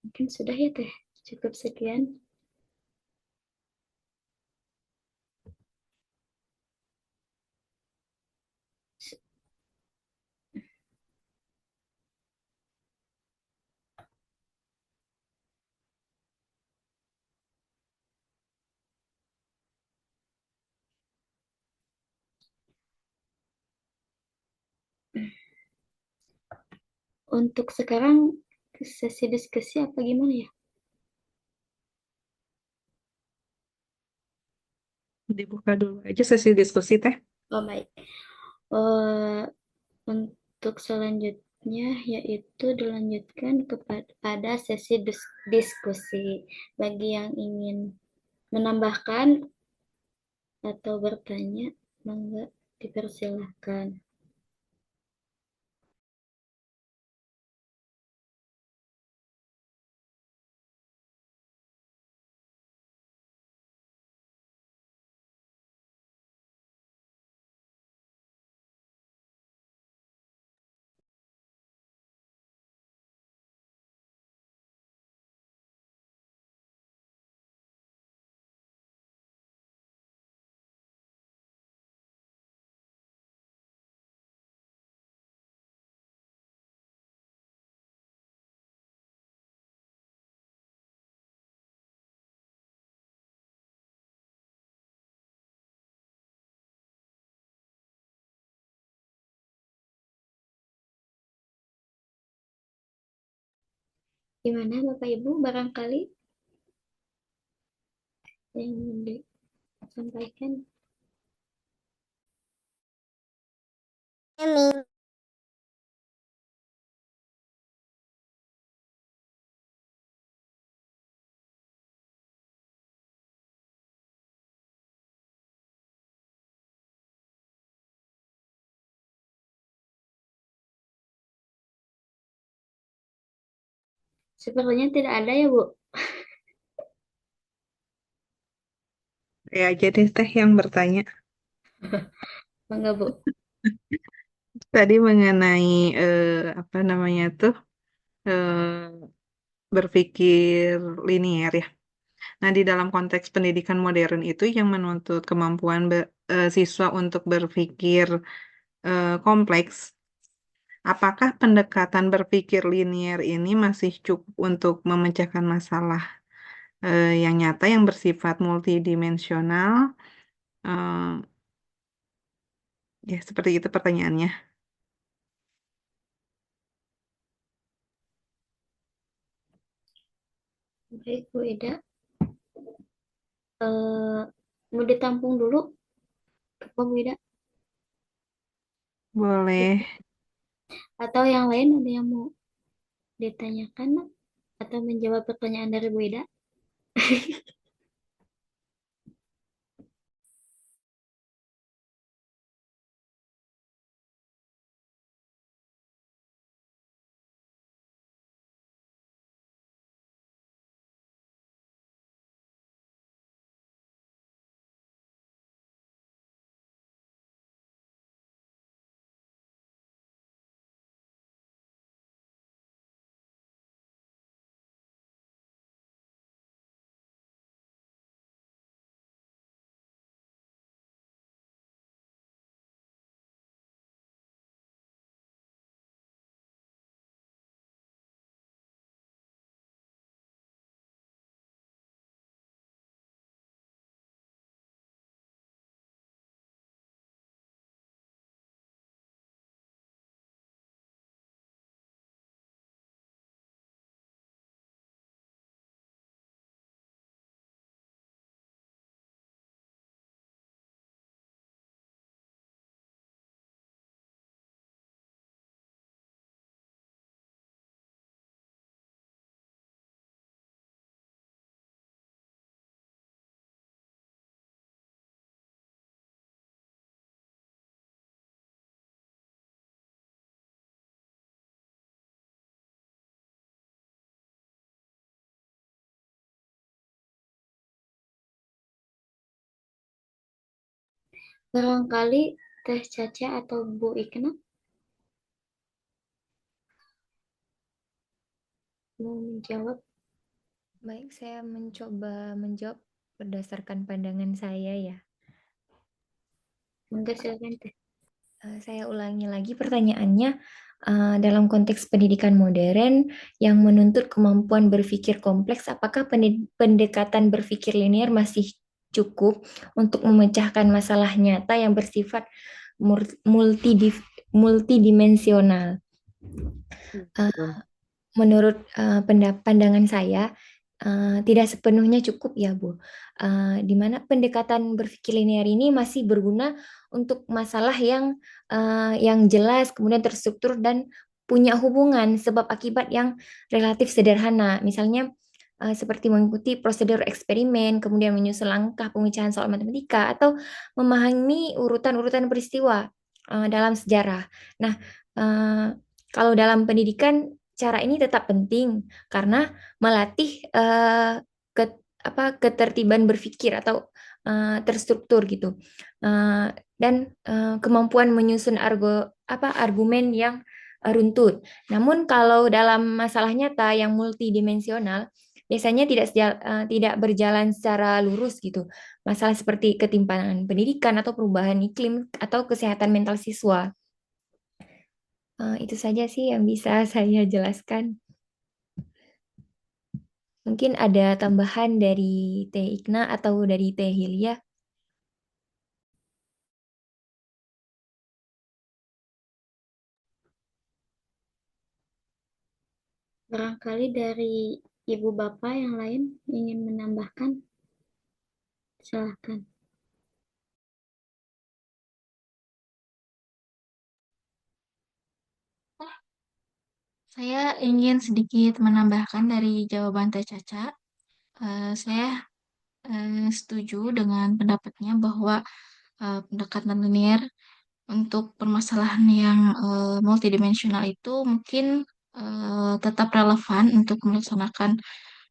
Mungkin sudah ya Teh, cukup sekian. Untuk sekarang sesi diskusi apa gimana ya? Dibuka dulu aja sesi diskusi, Teh. Oh baik. Eh, untuk selanjutnya yaitu dilanjutkan kepada sesi diskusi. Bagi yang ingin menambahkan atau bertanya, mangga dipersilahkan. Gimana Bapak Ibu, barangkali yang ingin disampaikan? Sepertinya tidak ada ya Bu. Ya aja deh, Teh, yang bertanya. Mangga Bu. Tadi mengenai apa namanya tuh eh, berpikir linier ya. Nah, di dalam konteks pendidikan modern itu yang menuntut kemampuan siswa untuk berpikir kompleks. Apakah pendekatan berpikir linier ini masih cukup untuk memecahkan masalah yang nyata yang bersifat multidimensional? Eh, ya, seperti itu pertanyaannya. Baik Bu Ida. Mau ditampung dulu apa Bu Ida? Boleh. Atau yang lain ada yang mau ditanyakan atau menjawab pertanyaan dari Bu Ida? Barangkali Teh Caca atau Bu Ikna mau menjawab. Baik, saya mencoba menjawab berdasarkan pandangan saya ya. Monggo silakan Teh. Saya ulangi lagi pertanyaannya. Dalam konteks pendidikan modern yang menuntut kemampuan berpikir kompleks, apakah pendekatan berpikir linear masih cukup untuk memecahkan masalah nyata yang bersifat multidimensional? Uh, Menurut pandangan saya, tidak sepenuhnya cukup ya, Bu. Di mana pendekatan berpikir linear ini masih berguna untuk masalah yang jelas, kemudian terstruktur dan punya hubungan sebab akibat yang relatif sederhana. Misalnya seperti mengikuti prosedur eksperimen, kemudian menyusun langkah pemecahan soal matematika, atau memahami urutan-urutan peristiwa dalam sejarah. Nah, uh, kalau dalam pendidikan cara ini tetap penting karena melatih ketertiban berpikir atau terstruktur gitu. Dan kemampuan menyusun argumen yang runtut. Namun kalau dalam masalah nyata yang multidimensional biasanya tidak berjalan secara lurus gitu. Masalah seperti ketimpangan pendidikan atau perubahan iklim atau kesehatan mental siswa. Itu saja sih yang bisa saya jelaskan. Mungkin ada tambahan dari Teh Ikna atau dari Teh Hilya. Barangkali dari Ibu Bapak yang lain ingin menambahkan, silahkan. Saya ingin sedikit menambahkan dari jawaban Teh Caca. Saya setuju dengan pendapatnya bahwa pendekatan linear untuk permasalahan yang multidimensional itu mungkin tetap relevan untuk melaksanakan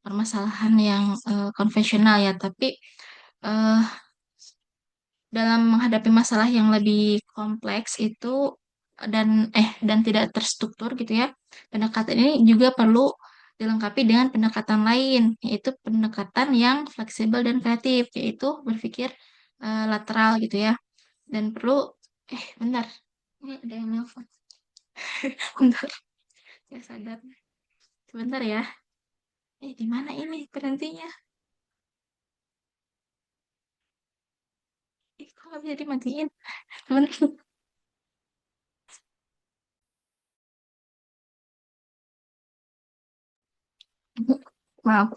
permasalahan yang konvensional ya, tapi eh, dalam menghadapi masalah yang lebih kompleks itu dan tidak terstruktur gitu ya, pendekatan ini juga perlu dilengkapi dengan pendekatan lain, yaitu pendekatan yang fleksibel dan kreatif, yaitu berpikir lateral gitu ya. Dan perlu bentar, ini ada yang nelfon. Bentar, saya sadar. Sebentar ya. Di mana ini berhentinya? Kok nggak bisa dimatiin? Sebentar. Maaf.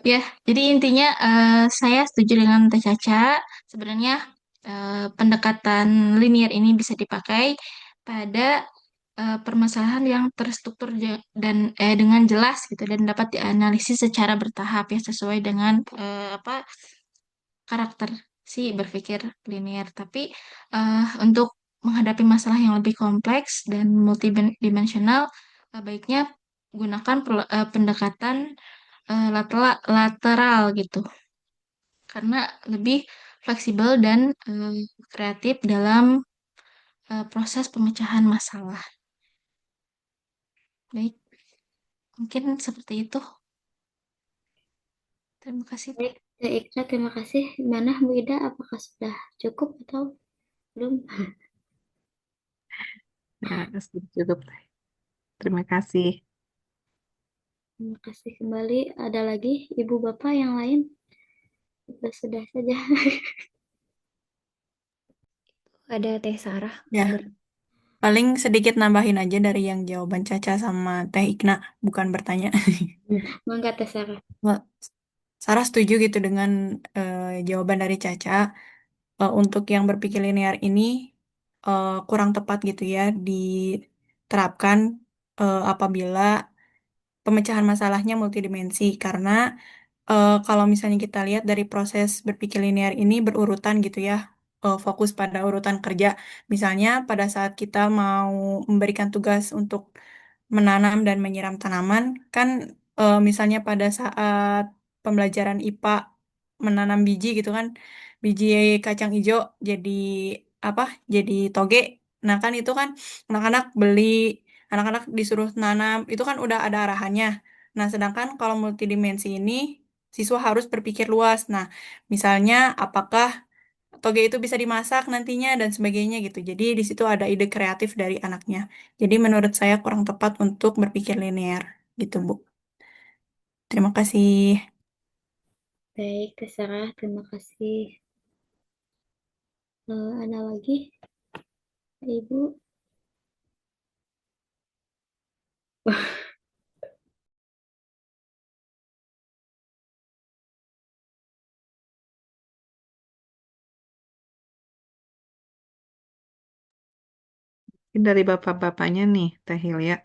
Ya, jadi intinya saya setuju dengan Teh Caca. Sebenarnya pendekatan linear ini bisa dipakai pada permasalahan yang terstruktur dan dengan jelas gitu dan dapat dianalisis secara bertahap ya sesuai dengan karakter si berpikir linear. Tapi untuk menghadapi masalah yang lebih kompleks dan multidimensional, baiknya gunakan pendekatan lateral gitu, karena lebih fleksibel dan kreatif dalam proses pemecahan masalah. Baik, mungkin seperti itu. Terima kasih. Baik, Teh Ikna, terima kasih. Mana Bu Ida, apakah sudah cukup atau belum? Ya, cukup. Terima kasih. Terima kasih kembali. Ada lagi Ibu Bapak yang lain? Sudah saja. Ada Teh Sarah. Ya, paling sedikit nambahin aja dari yang jawaban Caca sama Teh Ikna, bukan bertanya. Mangga Teh Sarah. Wah, Sarah setuju gitu dengan jawaban dari Caca. Untuk yang berpikir linear ini kurang tepat gitu ya diterapkan apabila pemecahan masalahnya multidimensi karena kalau misalnya kita lihat dari proses berpikir linear ini berurutan gitu ya, fokus pada urutan kerja. Misalnya pada saat kita mau memberikan tugas untuk menanam dan menyiram tanaman, kan misalnya pada saat pembelajaran IPA menanam biji gitu kan, biji kacang hijau jadi apa? Jadi toge. Nah, kan itu kan anak-anak beli, anak-anak disuruh nanam, itu kan udah ada arahannya. Nah, sedangkan kalau multidimensi ini siswa harus berpikir luas. Nah, misalnya apakah toge itu bisa dimasak nantinya dan sebagainya gitu. Jadi di situ ada ide kreatif dari anaknya. Jadi menurut saya kurang tepat untuk berpikir linear gitu, Bu. Terima kasih. Baik, terserah. Terima kasih. Ada lagi, Ibu? Ini dari bapak-bapaknya nih, Teh Hilya.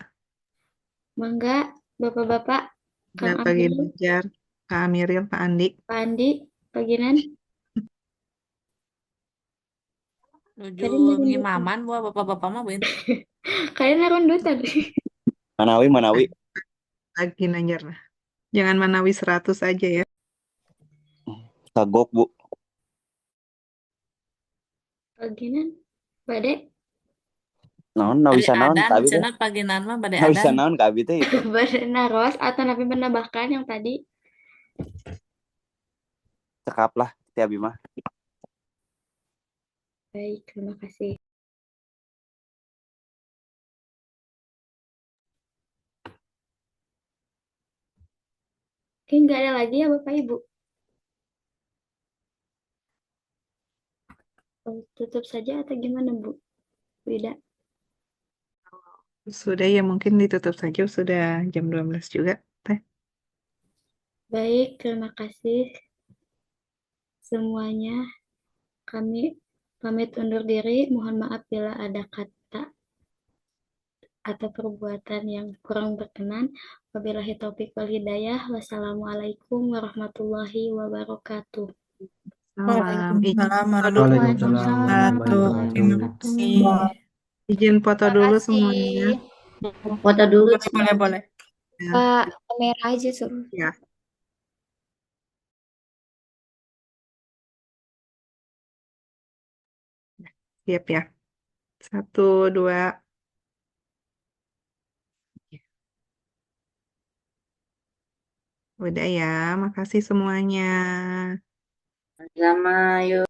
Mangga, Bapak-bapak, Kang Ada Pak Amiril, Ginanjar, Pak Amiril, Pak Andi. Pak Andi, Pak Ginan. Nuju Kalian narundutan. ngimaman buat bapak-bapak mah ben. Kalian narundutan. Manawi. Pak Ginanjar. Jangan Manawi 100 aja ya. Kagok, Bu. Pak Ginan, Pak Dek. Naon, Ari bisa naon, adan, kabi teh. cenah paginan mah bade Bisa adan. naon, kabi teh itu. Naros atau Nabi menambahkan yang tadi? Cekap lah, Teh Abi mah. Baik, terima kasih. Oke, nggak ada lagi ya Bapak Ibu? Tutup saja atau gimana Bu? Tidak. Sudah ya, mungkin ditutup saja. Sudah jam 12 juga, Teh. Baik, terima kasih semuanya. Kami pamit undur diri. Mohon maaf bila ada kata atau perbuatan yang kurang berkenan. Wabillahi taufik wal hidayah. Wassalamualaikum warahmatullahi wabarakatuh. Salam. Waalaikumsalam Waalaikumsalam warahmatullahi wabarakatuh. Terima kasih. Izin foto Terima dulu kasih. semuanya. Foto dulu. Boleh. Ya. Pak, kamera aja suruh. Ya. Siap ya. 1, 2. Udah ya, makasih semuanya. Sama, yuk.